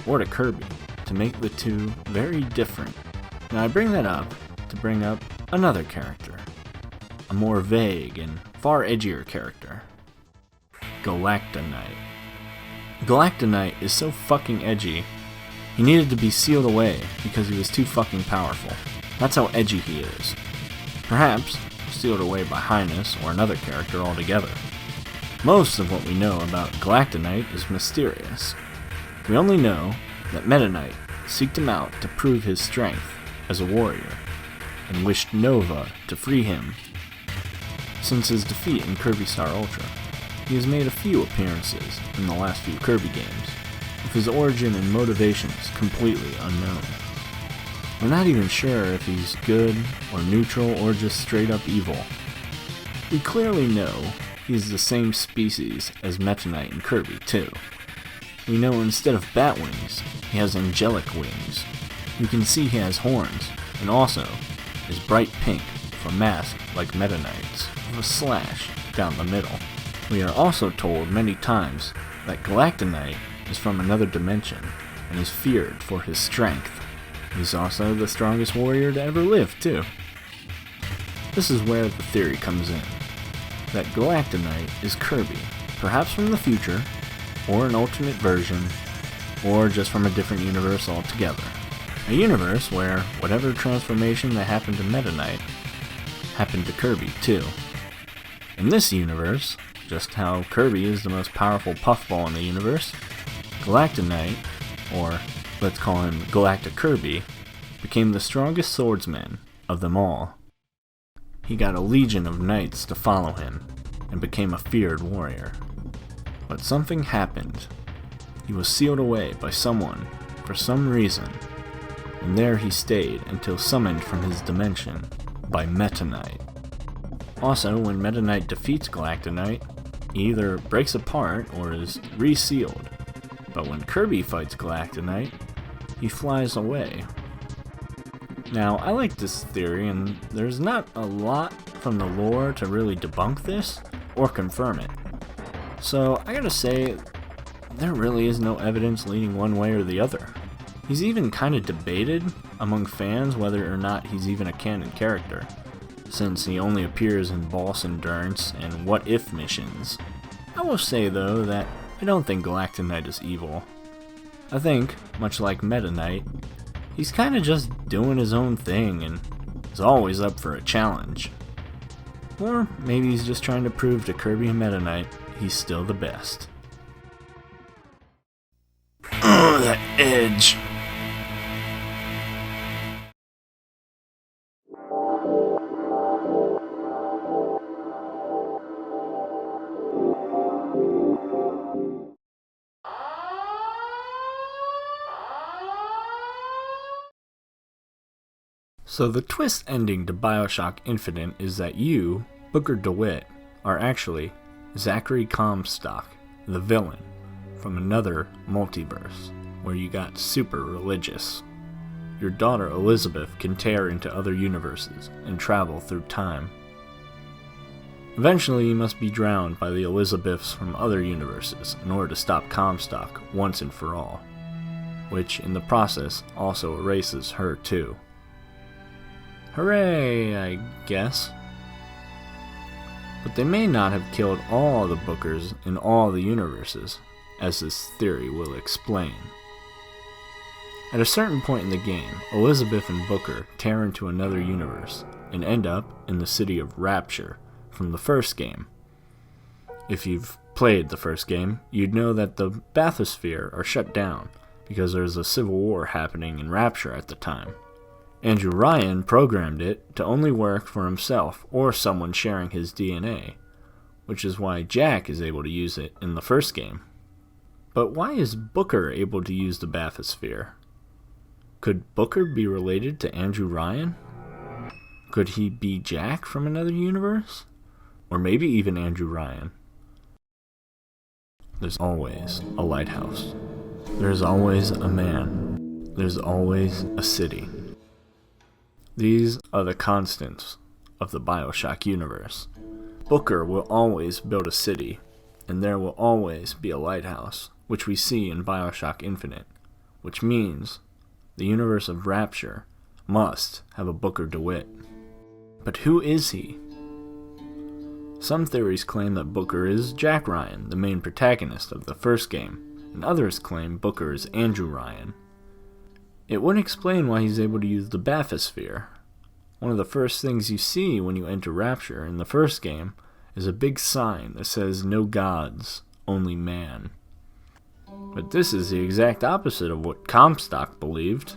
or to Kirby, to make the two very different. Now I bring that up to bring up another character. A more vague and far edgier character. Galacta Knight. Galacta Knight is so fucking edgy, he needed to be sealed away because he was too fucking powerful. That's how edgy he is. Perhaps sealed away by Highness or another character altogether. Most of what we know about Galacta Knight is mysterious. We only know that Meta Knight seeked him out to prove his strength as a warrior, and wished Nova to free him. Since his defeat in Kirby Star Ultra, he has made a few appearances in the last few Kirby games, with his origin and motivations completely unknown. We're not even sure if he's good or neutral or just straight up evil. We clearly know he's the same species as Meta Knight and Kirby too. We know instead of bat wings, he has angelic wings. We can see he has horns, and also is bright pink with a mask like Meta Knight's, with a slash down the middle. We are also told many times that Galactonite is from another dimension and is feared for his strength. He's also the strongest warrior to ever live, too. This is where the theory comes in, that Galactonite is Kirby, perhaps from the future, or an alternate version, or just from a different universe altogether. A universe where whatever transformation that happened to Meta Knight happened to Kirby, too. In this universe, just how Kirby is the most powerful puffball in the universe, Galactonite, or let's call him Galactic Kirby, became the strongest swordsman of them all. He got a legion of knights to follow him, and became a feared warrior. But something happened. He was sealed away by someone, for some reason, and there he stayed until summoned from his dimension by Meta Knight. Also, when Meta Knight defeats Galactonite, he either breaks apart or is resealed. But when Kirby fights Galactonite, he flies away. Now, I like this theory, and there's not a lot from the lore to really debunk this or confirm it. So, I gotta say, there really is no evidence leaning one way or the other. He's even kinda debated among fans whether or not he's even a canon character, since he only appears in Boss Endurance and What If missions. I will say though that I don't think Galactonite is evil. I think, much like Meta Knight, he's kinda just doing his own thing and is always up for a challenge. Or maybe he's just trying to prove to Kirby and Meta Knight he's still the best. Ugh, that edge. So the twist ending to BioShock Infinite is that you, Booker DeWitt, are actually Zachary Comstock, the villain, from another multiverse, where you got super religious. Your daughter Elizabeth can tear into other universes and travel through time. Eventually you must be drowned by the Elizabeths from other universes in order to stop Comstock once and for all, which in the process also erases her too. Hooray, I guess. But they may not have killed all the Bookers in all the universes, as this theory will explain. At a certain point in the game, Elizabeth and Booker tear into another universe and end up in the city of Rapture from the first game. If you've played the first game, you'd know that the bathysphere are shut down because there's a civil war happening in Rapture at the time. Andrew Ryan programmed it to only work for himself or someone sharing his DNA, which is why Jack is able to use it in the first game. But why is Booker able to use the bathysphere? Could Booker be related to Andrew Ryan? Could he be Jack from another universe? Or maybe even Andrew Ryan? There's always a lighthouse. There's always a man. There's always a city. These are the constants of the BioShock universe. Booker will always build a city, and there will always be a lighthouse, which we see in BioShock Infinite, which means the universe of Rapture must have a Booker DeWitt. But who is he? Some theories claim that Booker is Jack Ryan, the main protagonist of the first game, and others claim Booker is Andrew Ryan. It would explain why he's able to use the bathysphere. One of the first things you see when you enter Rapture in the first game is a big sign that says "No gods, only man." But this is the exact opposite of what Comstock believed.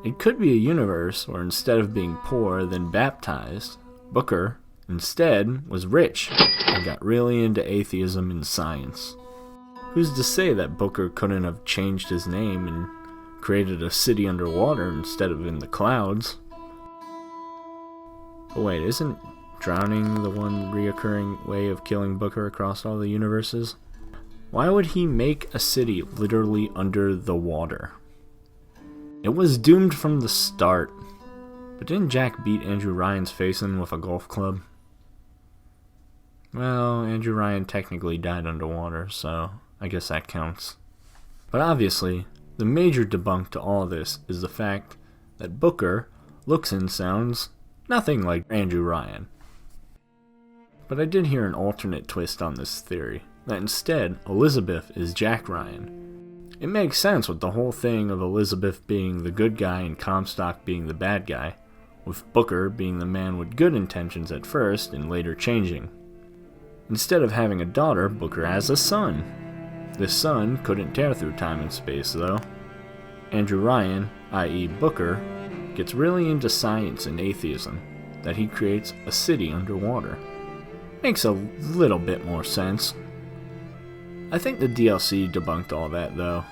It could be a universe where instead of being poor then baptized, Booker instead was rich and got really into atheism and science. Who's to say that Booker couldn't have changed his name and created a city underwater instead of in the clouds? But wait, isn't drowning the one reoccurring way of killing Booker across all the universes? Why would he make a city literally under the water? It was doomed from the start. But didn't Jack beat Andrew Ryan's face in with a golf club? Well, Andrew Ryan technically died underwater, so I guess that counts. But obviously, the major debunk to all this is the fact that Booker looks and sounds nothing like Andrew Ryan. But I did hear an alternate twist on this theory, that instead Elizabeth is Jack Ryan. It makes sense with the whole thing of Elizabeth being the good guy and Comstock being the bad guy, with Booker being the man with good intentions at first and later changing. Instead of having a daughter, Booker has a son. This son couldn't tear through time and space though. Andrew Ryan, i.e. Booker, gets really into science and atheism, that he creates a city underwater. Makes a little bit more sense. I think the DLC debunked all that though.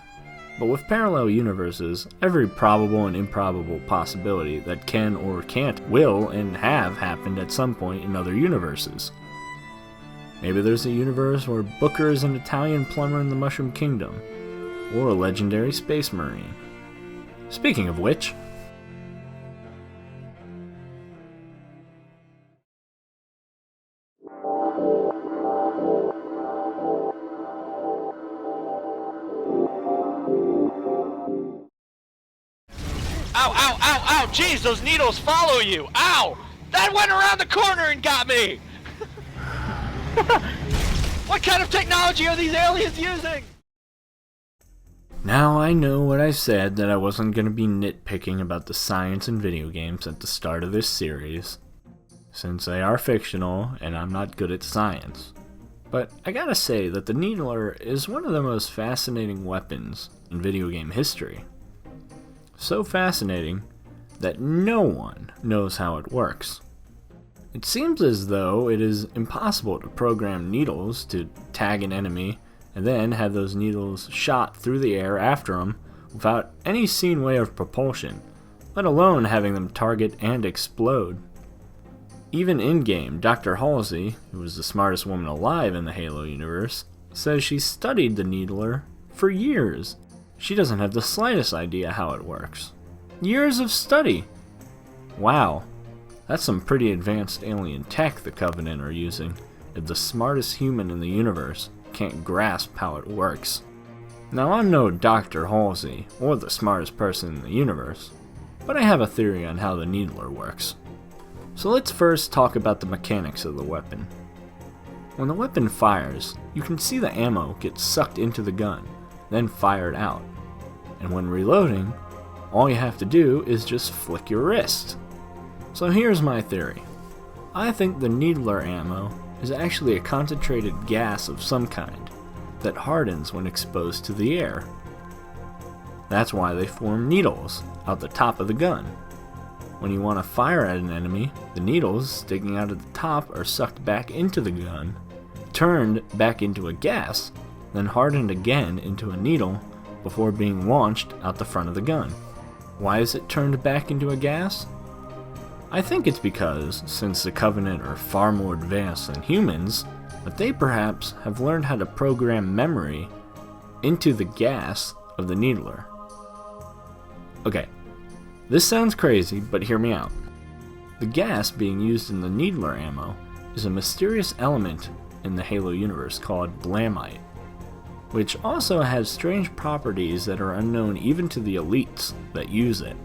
But with parallel universes, every probable and improbable possibility that can or can't, will, and have happened at some point in other universes. Maybe there's a universe where Booker is an Italian plumber in the Mushroom Kingdom, or a legendary space marine. Speaking of which, Ow, ow, ow, ow! Jeez, those needles follow you! Ow! That went around the corner and got me! What kind of technology are these aliens using? now I know what I said, that I wasn't going to be nitpicking about the science in video games at the start of this series, since they are fictional and I'm not good at science. But I gotta say that the Needler is one of the most fascinating weapons in video game history. So fascinating that no one knows how it works. It seems as though it is impossible to program needles to tag an enemy and then have those needles shot through the air after them without any seen way of propulsion, let alone having them target and explode. Even in-game, Dr. Halsey, who is the smartest woman alive in the Halo universe, says she studied the Needler for years. She doesn't have the slightest idea how it works. Years of study! Wow, that's some pretty advanced alien tech the Covenant are using, if the smartest human in the universe can't grasp how it works. Now I'm no Dr. Halsey, or the smartest person in the universe, but I have a theory on how the Needler works. So let's first talk about the mechanics of the weapon. When the weapon fires, you can see the ammo get sucked into the gun, then fired out. And when reloading, all you have to do is just flick your wrist. So here's my theory. I think the Needler ammo is actually a concentrated gas of some kind that hardens when exposed to the air. That's why they form needles out the top of the gun. When you want to fire at an enemy, the needles sticking out at the top are sucked back into the gun, turned back into a gas, then hardened again into a needle before being launched out the front of the gun. Why is it turned back into a gas? I think it's because, since the Covenant are far more advanced than humans, that they perhaps have learned how to program memory into the gas of the Needler. Okay, this sounds crazy, but hear me out. The gas being used in the Needler ammo is a mysterious element in the Halo universe called blamite, which also has strange properties that are unknown even to the elites that use it.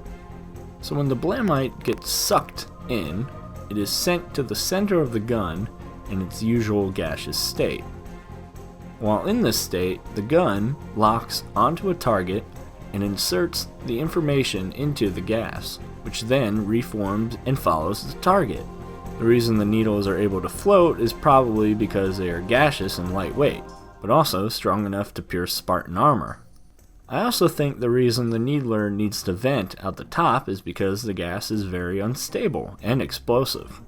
So when the blamite gets sucked in, it is sent to the center of the gun in its usual gaseous state. While in this state, the gun locks onto a target and inserts the information into the gas, which then reforms and follows the target. The reason the needles are able to float is probably because they are gaseous and lightweight, but also strong enough to pierce Spartan armor. I also think the reason the needler needs to vent out the top is because the gas is very unstable and explosive.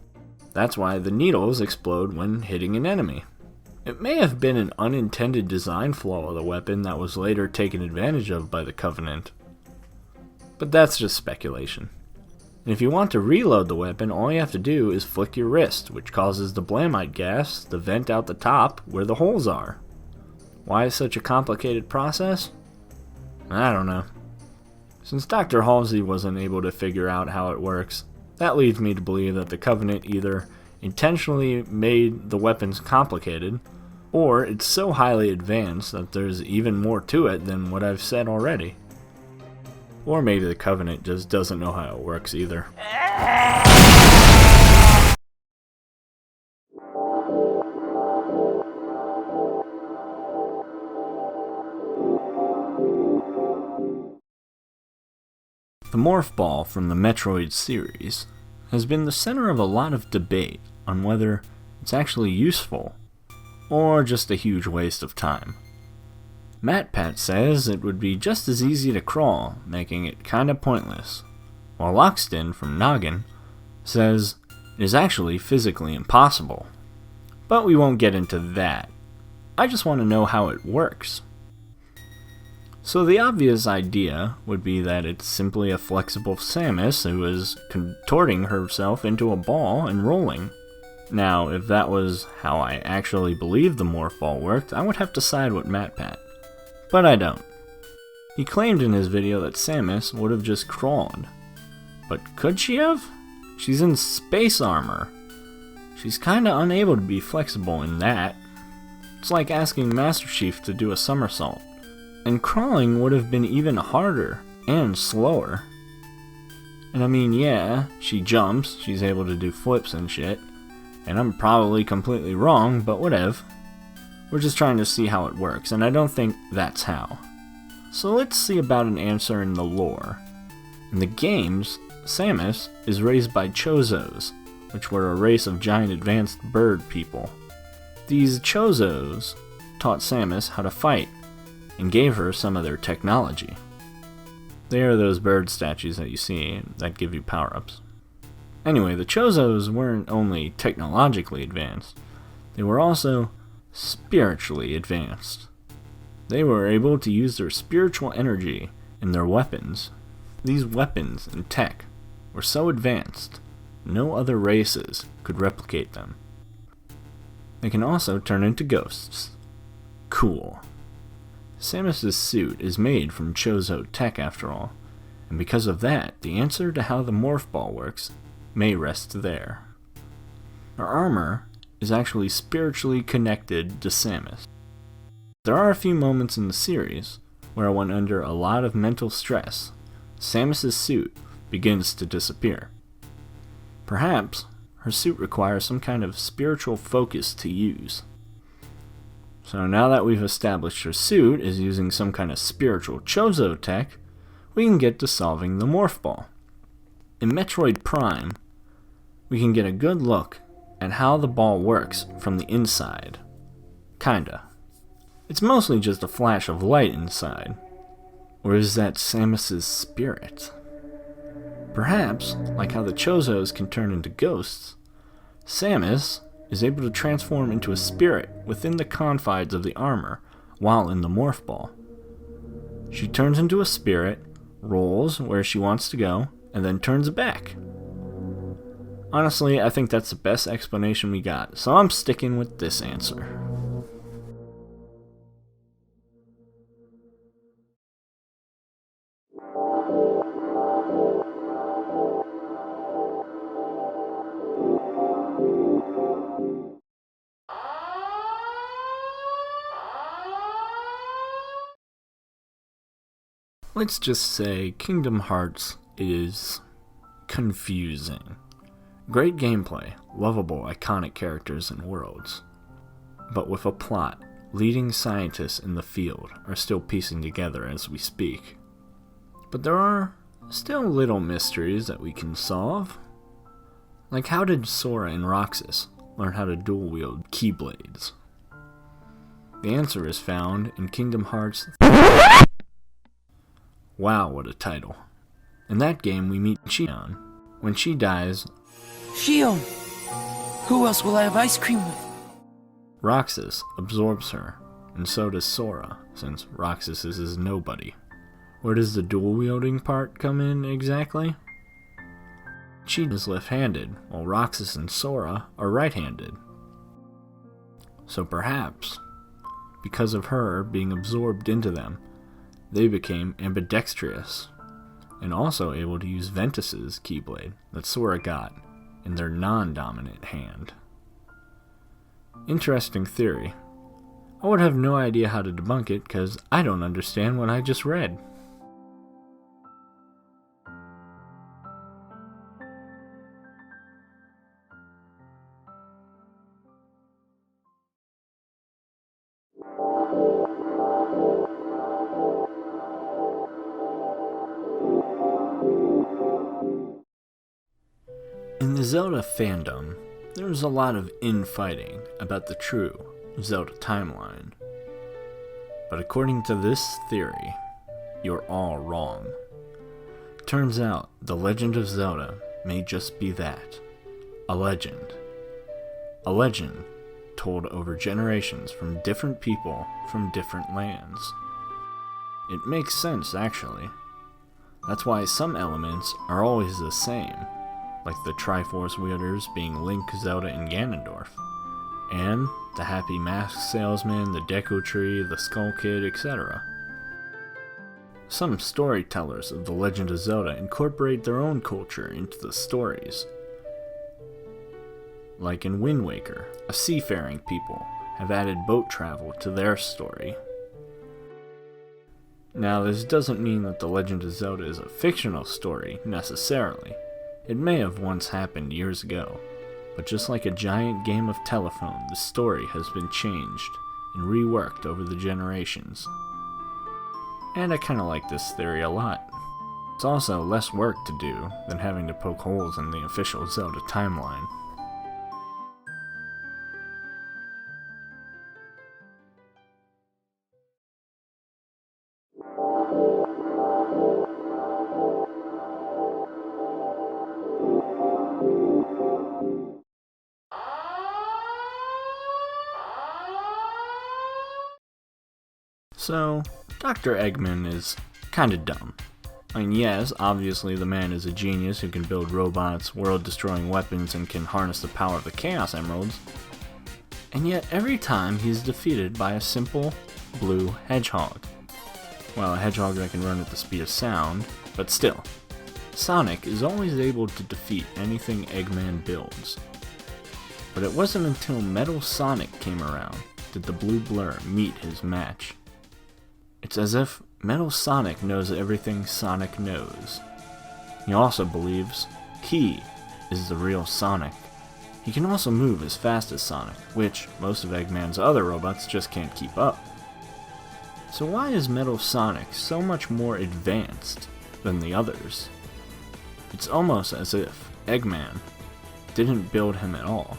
That's why the needles explode when hitting an enemy. It may have been an unintended design flaw of the weapon that was later taken advantage of by the Covenant. But that's just speculation. And if you want to reload the weapon, all you have to do is flick your wrist, which causes the blamite gas to vent out the top where the holes are. Why is such a complicated process? I don't know. Since Dr. Halsey wasn't able to figure out how it works, that leads me to believe that the Covenant either intentionally made the weapons complicated, or it's so highly advanced that there's even more to it than what I've said already. Or maybe the Covenant just doesn't know how it works either. The Morph Ball from the Metroid series has been the center of a lot of debate on whether it's actually useful or just a huge waste of time. MatPat says it would be just as easy to crawl, making it kinda pointless, while Lockstin from Noggin says it is actually physically impossible. But we won't get into that. I just want to know how it works. So the obvious idea would be that it's simply a flexible Samus who is contorting herself into a ball and rolling. Now, if that was how I actually believed the Morph Ball worked, I would have to side with MatPat. But I don't. He claimed in his video that Samus would have just crawled. But could she have? She's in space armor. She's kinda unable to be flexible in that. It's like asking Master Chief to do a somersault. And crawling would have been even harder and slower. And I mean, yeah, she jumps, she's able to do flips and shit. And I'm probably completely wrong, but whatever. We're just trying to see how it works, and I don't think that's how. So let's see about an answer in the lore. In the games, Samus is raised by Chozos, which were a race of giant advanced bird people. These Chozos taught Samus how to fight, and gave her some of their technology. They are those bird statues that you see that give you power-ups. Anyway, the Chozos weren't only technologically advanced, they were also spiritually advanced. They were able to use their spiritual energy in their weapons. These weapons and tech were so advanced, no other races could replicate them. They can also turn into ghosts. Cool. Samus's suit is made from Chozo tech after all, and because of that, the answer to how the Morph Ball works may rest there. Her armor is actually spiritually connected to Samus. There are a few moments in the series where when under a lot of mental stress, Samus's suit begins to disappear. Perhaps her suit requires some kind of spiritual focus to use. So now that we've established her suit is using some kind of spiritual Chozo tech, we can get to solving the Morph Ball. In Metroid Prime, we can get a good look at how the ball works from the inside. Kinda. It's mostly just a flash of light inside. Or is that Samus's spirit? Perhaps, like how the Chozos can turn into ghosts, Samus is able to transform into a spirit within the confines of the armor while in the Morph Ball. She turns into a spirit, rolls where she wants to go, and then turns back. Honestly, I think that's the best explanation we got, so I'm sticking with this answer. Let's just say Kingdom Hearts is confusing. Great gameplay, lovable, iconic characters and worlds. But with a plot, leading scientists in the field are still piecing together as we speak. But there are still little mysteries that we can solve. Like how did Sora and Roxas learn how to dual-wield Keyblades? The answer is found in Kingdom Hearts Wow, what a title. In that game, we meet Shion. When she dies, Shion! Who else will I have ice cream with? Roxas absorbs her, and so does Sora, since Roxas is his nobody. Where does the dual-wielding part come in exactly? She is left-handed, while Roxas and Sora are right-handed. So perhaps, because of her being absorbed into them, they became ambidextrous, and also able to use Ventus's Keyblade that Sora got in their non-dominant hand. Interesting theory. I would have no idea how to debunk it because I don't understand what I just read. In the Zelda fandom, there's a lot of infighting about the true Zelda timeline. But according to this theory, you're all wrong. Turns out, the Legend of Zelda may just be that, a legend. A legend told over generations from different people from different lands. It makes sense, actually. That's why some elements are always the same, like the Triforce wielders being Link, Zelda, and Ganondorf, and the Happy Mask Salesman, the Deku Tree, the Skull Kid, etc. Some storytellers of The Legend of Zelda incorporate their own culture into the stories. Like in Wind Waker, a seafaring people have added boat travel to their story. Now, this doesn't mean that The Legend of Zelda is a fictional story, necessarily. It may have once happened years ago, but just like a giant game of telephone, the story has been changed and reworked over the generations. And I kinda like this theory a lot. It's also less work to do than having to poke holes in the official Zelda timeline. So, Dr. Eggman is kinda dumb. I mean, yes, obviously the man is a genius who can build robots, world-destroying weapons, and can harness the power of the Chaos Emeralds. And yet, every time he's defeated by a simple blue hedgehog. Well, a hedgehog that can run at the speed of sound, but still. Sonic is always able to defeat anything Eggman builds. But it wasn't until Metal Sonic came around that the blue blur meet his match. It's as if Metal Sonic knows everything Sonic knows. He also believes he is the real Sonic. He can also move as fast as Sonic, which most of Eggman's other robots just can't keep up. So why is Metal Sonic so much more advanced than the others? It's almost as if Eggman didn't build him at all.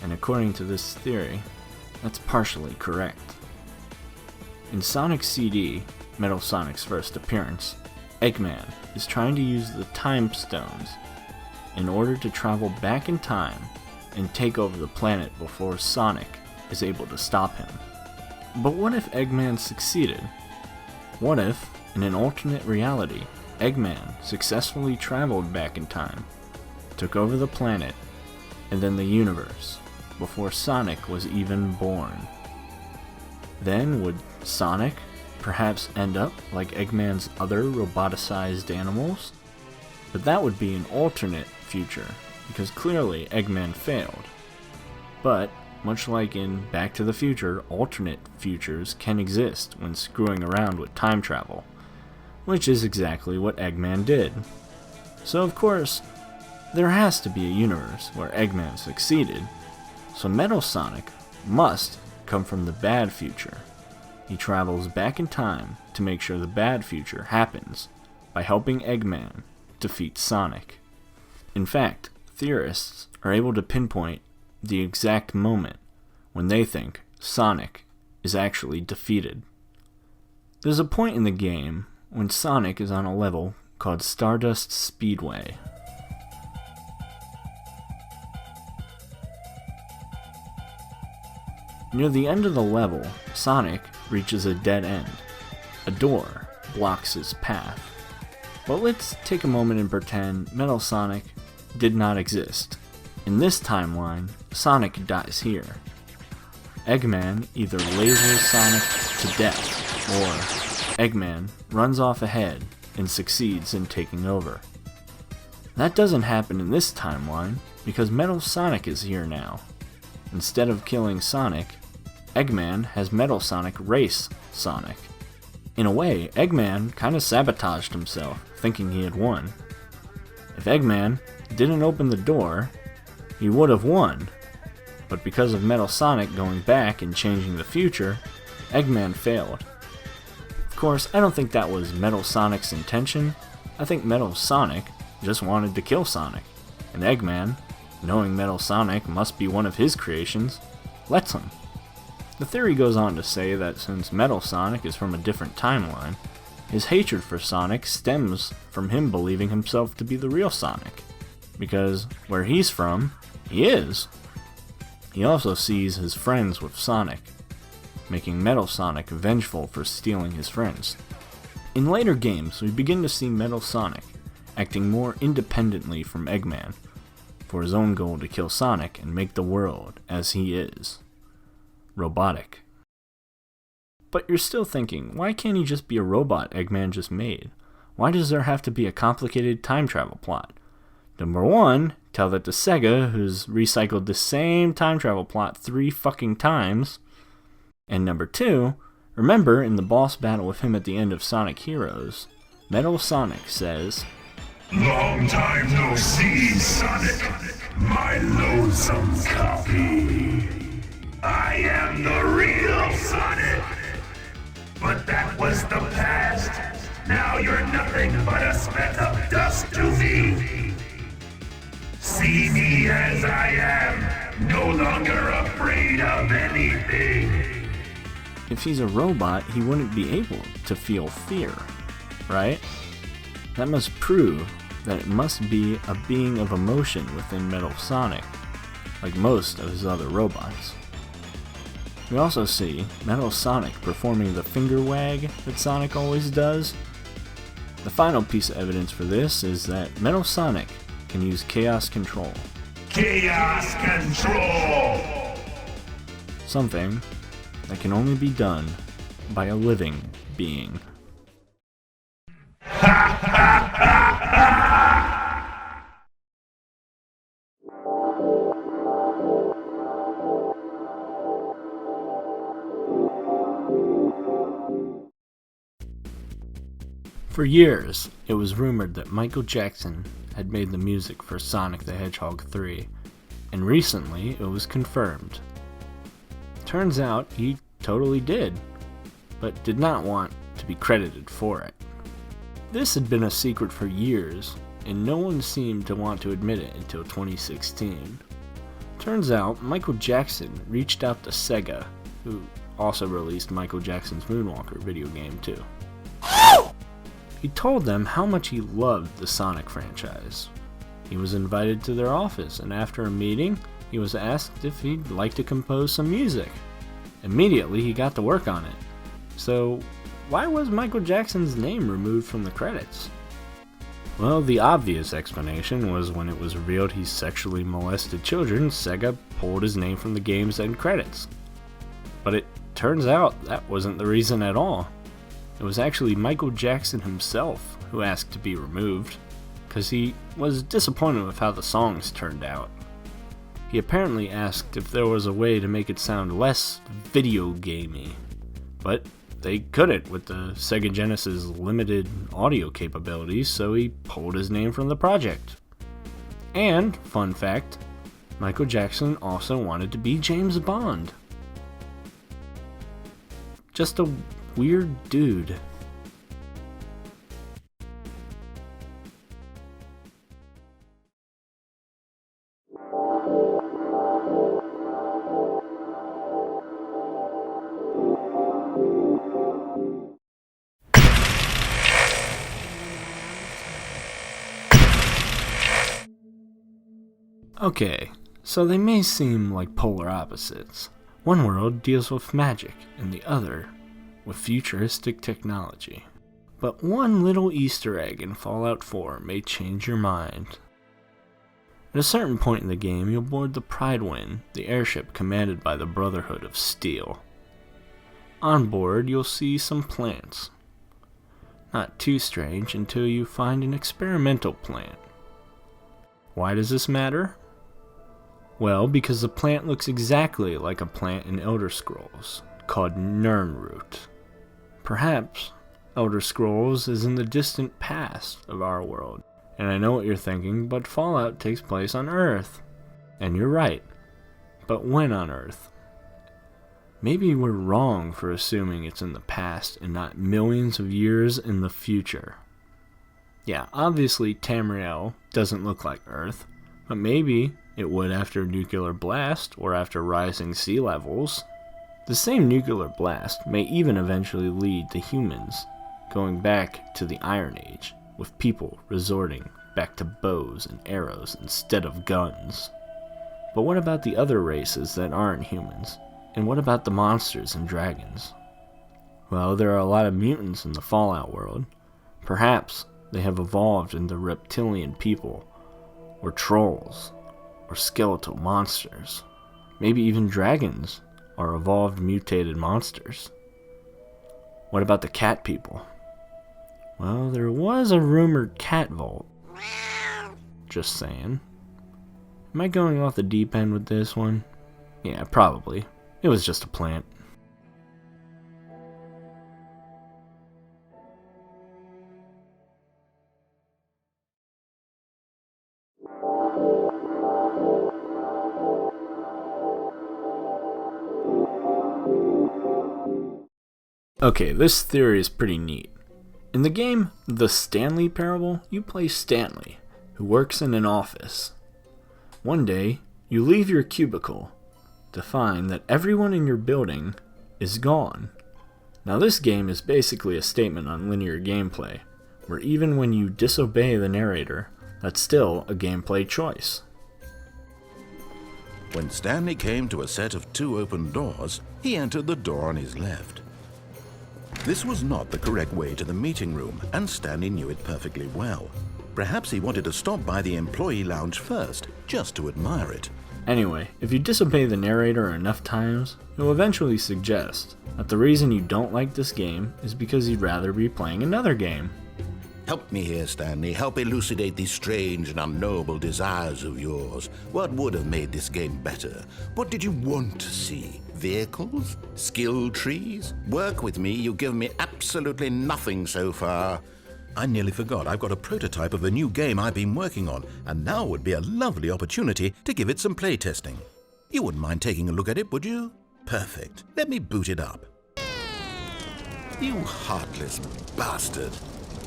And according to this theory, that's partially correct. In Sonic CD, Metal Sonic's first appearance, Eggman is trying to use the Time Stones in order to travel back in time and take over the planet before Sonic is able to stop him. But what if Eggman succeeded? What if, in an alternate reality, Eggman successfully traveled back in time, took over the planet, and then the universe, before Sonic was even born? Then would Sonic perhaps end up like Eggman's other roboticized animals? But that would be an alternate future, because clearly Eggman failed. But, much like in Back to the Future, alternate futures can exist when screwing around with time travel, which is exactly what Eggman did. So of course, there has to be a universe where Eggman succeeded, so Metal Sonic must come from the bad future. He travels back in time to make sure the bad future happens by helping Eggman defeat Sonic. In fact, theorists are able to pinpoint the exact moment when they think Sonic is actually defeated. There's a point in the game when Sonic is on a level called Stardust Speedway. Near the end of the level, Sonic reaches a dead end. A door blocks his path. But let's take a moment and pretend Metal Sonic did not exist. In this timeline, Sonic dies here. Eggman either lasers Sonic to death, or Eggman runs off ahead and succeeds in taking over. That doesn't happen in this timeline because Metal Sonic is here now. Instead of killing Sonic, Eggman has Metal Sonic race Sonic. In a way, Eggman kinda sabotaged himself, thinking he had won. If Eggman didn't open the door, he would have won. But because of Metal Sonic going back and changing the future, Eggman failed. Of course, I don't think that was Metal Sonic's intention. I think Metal Sonic just wanted to kill Sonic, and Eggman, knowing Metal Sonic must be one of his creations, lets him. The theory goes on to say that since Metal Sonic is from a different timeline, his hatred for Sonic stems from him believing himself to be the real Sonic, because where he's from, he is. He also sees his friends with Sonic, making Metal Sonic vengeful for stealing his friends. In later games, we begin to see Metal Sonic acting more independently from Eggman, for his own goal to kill Sonic and make the world as he is. Robotic. But you're still thinking, why can't he just be a robot Eggman just made? Why does there have to be a complicated time travel plot? Number one, tell that to Sega, who's recycled the same time travel plot 3 fucking times. And number two, remember in the boss battle with him at the end of Sonic Heroes, Metal Sonic says, "Long time no see, Sonic, my loathsome copy. I am the real Sonic. But that was the past. Now you're nothing but a speck of dust to me. See me as I am, no longer afraid of anything." If he's a robot, he wouldn't be able to feel fear, right? That must prove that it must be a being of emotion within Metal Sonic, like most of his other robots. We also see Metal Sonic performing the finger wag that Sonic always does. The final piece of evidence for this is that Metal Sonic can use Chaos Control. Chaos Control! Something that can only be done by a living being. For years, it was rumored that Michael Jackson had made the music for Sonic the Hedgehog 3, and recently it was confirmed. Turns out he totally did, but did not want to be credited for it. This had been a secret for years, and no one seemed to want to admit it until 2016. Turns out Michael Jackson reached out to Sega, who also released Michael Jackson's Moonwalker video game too. He told them how much he loved the Sonic franchise. He was invited to their office, and after a meeting, he was asked if he'd like to compose some music. Immediately, he got to work on it. So, why was Michael Jackson's name removed from the credits? Well, the obvious explanation was when it was revealed he sexually molested children, Sega pulled his name from the game's end credits. But it turns out that wasn't the reason at all. It was actually Michael Jackson himself who asked to be removed, because he was disappointed with how the songs turned out. He apparently asked if there was a way to make it sound less video gamey, but they couldn't with the Sega Genesis limited audio capabilities, so he pulled his name from the project. And, fun fact, Michael Jackson also wanted to be James Bond. Just a weird dude. Okay, so they may seem like polar opposites. One world deals with magic, and the other with futuristic technology. But one little Easter egg in Fallout 4 may change your mind. At a certain point in the game, you'll board the Pridewind, the airship commanded by the Brotherhood of Steel. On board, you'll see some plants. Not too strange until you find an experimental plant. Why does this matter? Well, because the plant looks exactly like a plant in Elder Scrolls, called Nirnroot. Perhaps Elder Scrolls is in the distant past of our world. And I know what you're thinking, but Fallout takes place on Earth. And you're right. But when on Earth? Maybe we're wrong for assuming it's in the past and not millions of years in the future. Yeah, obviously Tamriel doesn't look like Earth, but maybe it would after a nuclear blast or after rising sea levels. The same nuclear blast may even eventually lead to humans going back to the Iron Age, with people resorting back to bows and arrows instead of guns. But what about the other races that aren't humans? And what about the monsters and dragons? Well, there are a lot of mutants in the Fallout world. Perhaps they have evolved into reptilian people, or trolls, or skeletal monsters. Maybe even dragons are evolved mutated monsters. What about the cat people? Well, there was a rumored cat vault. Just saying. Am I going off the deep end with this one? Yeah, probably. It was just a plant. Okay, this theory is pretty neat. In the game, The Stanley Parable, you play Stanley, who works in an office. One day, you leave your cubicle to find that everyone in your building is gone. Now this game is basically a statement on linear gameplay, where even when you disobey the narrator, that's still a gameplay choice. When Stanley came to a set of 2 open doors, he entered the door on his left. This was not the correct way to the meeting room, and Stanley knew it perfectly well. Perhaps he wanted to stop by the employee lounge first, just to admire it. Anyway, if you disobey the narrator enough times, he'll eventually suggest that the reason you don't like this game is because you'd rather be playing another game. Help me here, Stanley. Help elucidate these strange and unknowable desires of yours. What would have made this game better? What did you want to see? Vehicles? Skill trees? Work with me. You've given me absolutely nothing so far. I nearly forgot. I've got a prototype of a new game I've been working on, and now would be a lovely opportunity to give it some playtesting. You wouldn't mind taking a look at it, would you? Perfect. Let me boot it up. You heartless bastard.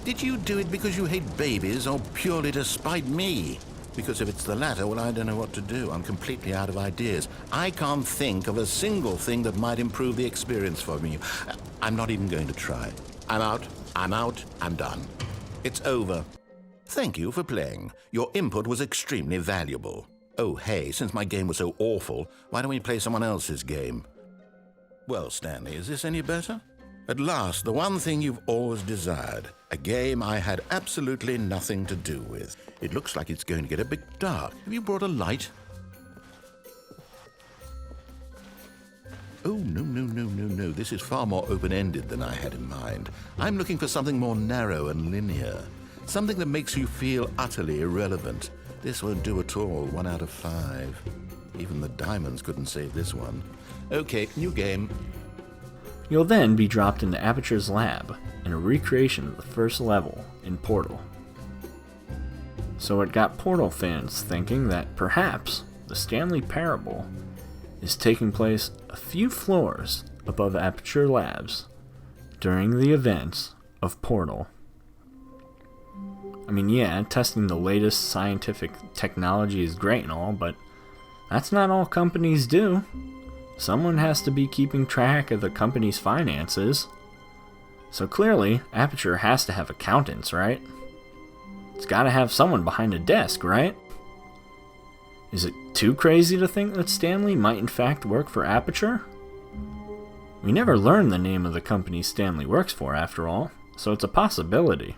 Did you do it because you hate babies or purely to spite me? Because if it's the latter, well, I don't know what to do. I'm completely out of ideas. I can't think of a single thing that might improve the experience for me. I'm not even going to try. I'm out. I'm done. It's over. Thank you for playing. Your input was extremely valuable. Oh, hey, since my game was so awful, why don't we play someone else's game? Well, Stanley, is this any better? At last, the one thing you've always desired. A game I had absolutely nothing to do with. It looks like it's going to get a bit dark. Have you brought a light? Oh, no. This is far more open-ended than I had in mind. I'm looking for something more narrow and linear. Something that makes you feel utterly irrelevant. This won't do at all. 1 out of 5. Even the diamonds couldn't save this one. Okay, new game. You'll then be dropped into Aperture's lab in a recreation of the first level in Portal. So it got Portal fans thinking that perhaps the Stanley Parable is taking place a few floors above Aperture Labs during the events of Portal. I mean, yeah, testing the latest scientific technology is great and all, but that's not all companies do. Someone has to be keeping track of the company's finances. So clearly, Aperture has to have accountants, right? It's gotta have someone behind a desk, right? Is it too crazy to think that Stanley might in fact work for Aperture? We never learn the name of the company Stanley works for, after all, so it's a possibility.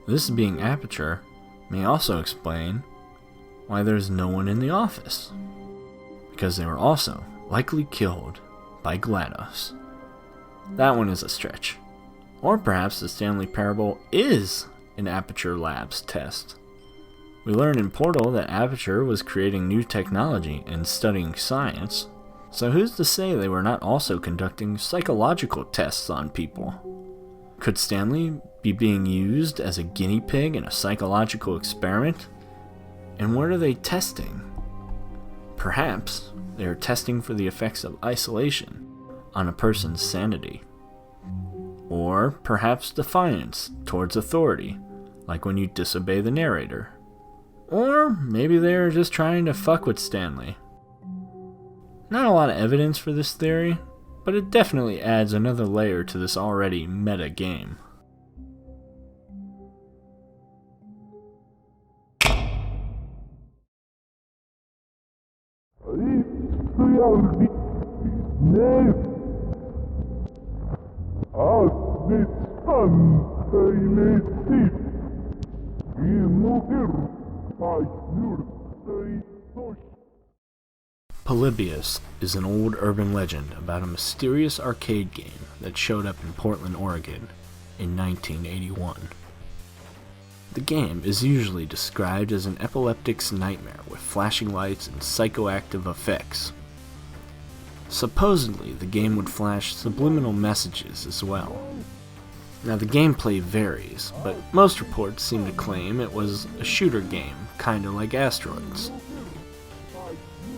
This being Aperture may also explain why there's no one in the office, because they were also likely killed by GLaDOS. That one is a stretch. Or perhaps the Stanley Parable is an Aperture Labs test. We learn in Portal that Aperture was creating new technology and studying science, so who's to say they were not also conducting psychological tests on people? Could Stanley be being used as a guinea pig in a psychological experiment? And what are they testing? Perhaps they are testing for the effects of isolation on a person's sanity. Or perhaps defiance towards authority, like when you disobey the narrator. Or maybe they are just trying to fuck with Stanley. Not a lot of evidence for this theory, but it definitely adds another layer to this already meta game. Polybius is an old urban legend about a mysterious arcade game that showed up in Portland, Oregon in 1981. The game is usually described as an epileptic's nightmare with flashing lights and psychoactive effects. Supposedly, the game would flash subliminal messages as well. Now, the gameplay varies, but most reports seem to claim it was a shooter game, kinda like Asteroids.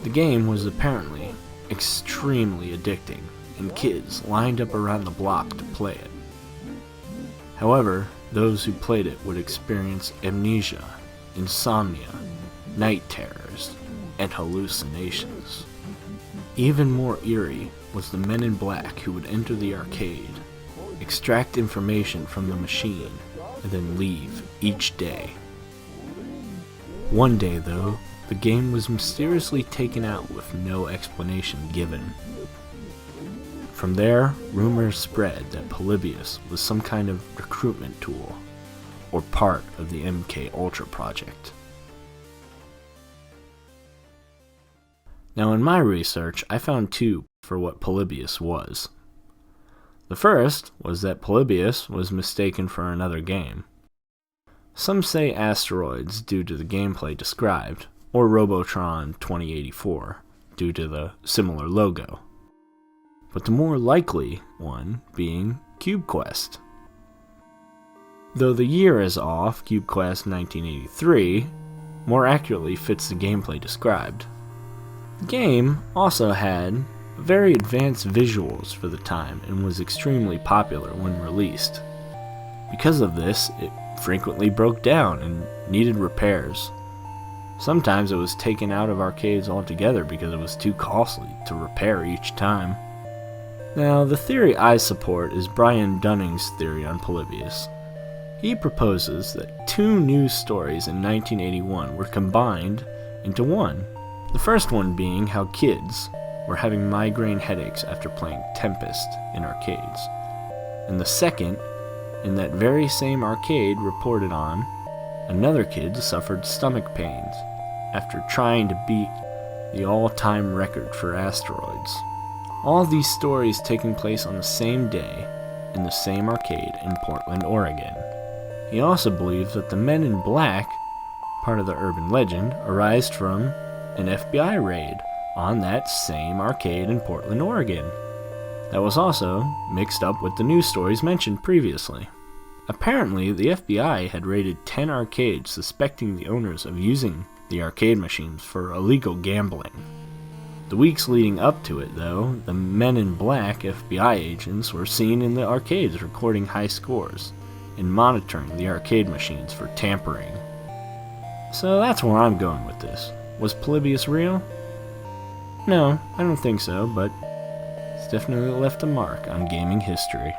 The game was apparently extremely addicting, and kids lined up around the block to play it. However, those who played it would experience amnesia, insomnia, night terrors, and hallucinations. Even more eerie was the men in black who would enter the arcade, extract information from the machine, and then leave each day. One day, though, the game was mysteriously taken out with no explanation given. From there, rumors spread that Polybius was some kind of recruitment tool, or part of the MK Ultra project. Now, in my research, I found two for what Polybius was. The first was that Polybius was mistaken for another game. Some say Asteroids due to the gameplay described, or Robotron 2084 due to the similar logo. But the more likely one being CubeQuest. Though the year is off, CubeQuest 1983 more accurately fits the gameplay described. The game also had very advanced visuals for the time and was extremely popular when released. Because of this, it frequently broke down and needed repairs. Sometimes it was taken out of arcades altogether because it was too costly to repair each time. Now, the theory I support is Brian Dunning's theory on Polybius. He proposes that two news stories in 1981 were combined into one. The first one being how kids were having migraine headaches after playing Tempest in arcades. And the second, in that very same arcade reported on, another kid suffered stomach pains after trying to beat the all-time record for Asteroids. All these stories taking place on the same day in the same arcade in Portland, Oregon. He also believes that the Men in Black, part of the urban legend, arised from an FBI raid on that same arcade in Portland, Oregon. That was also mixed up with the news stories mentioned previously. Apparently, the FBI had raided 10 arcades suspecting the owners of using the arcade machines for illegal gambling. The weeks leading up to it, though, the Men in Black FBI agents were seen in the arcades recording high scores and monitoring the arcade machines for tampering. So that's where I'm going with this. Was Polybius real? No, I don't think so, but it's definitely left a mark on gaming history.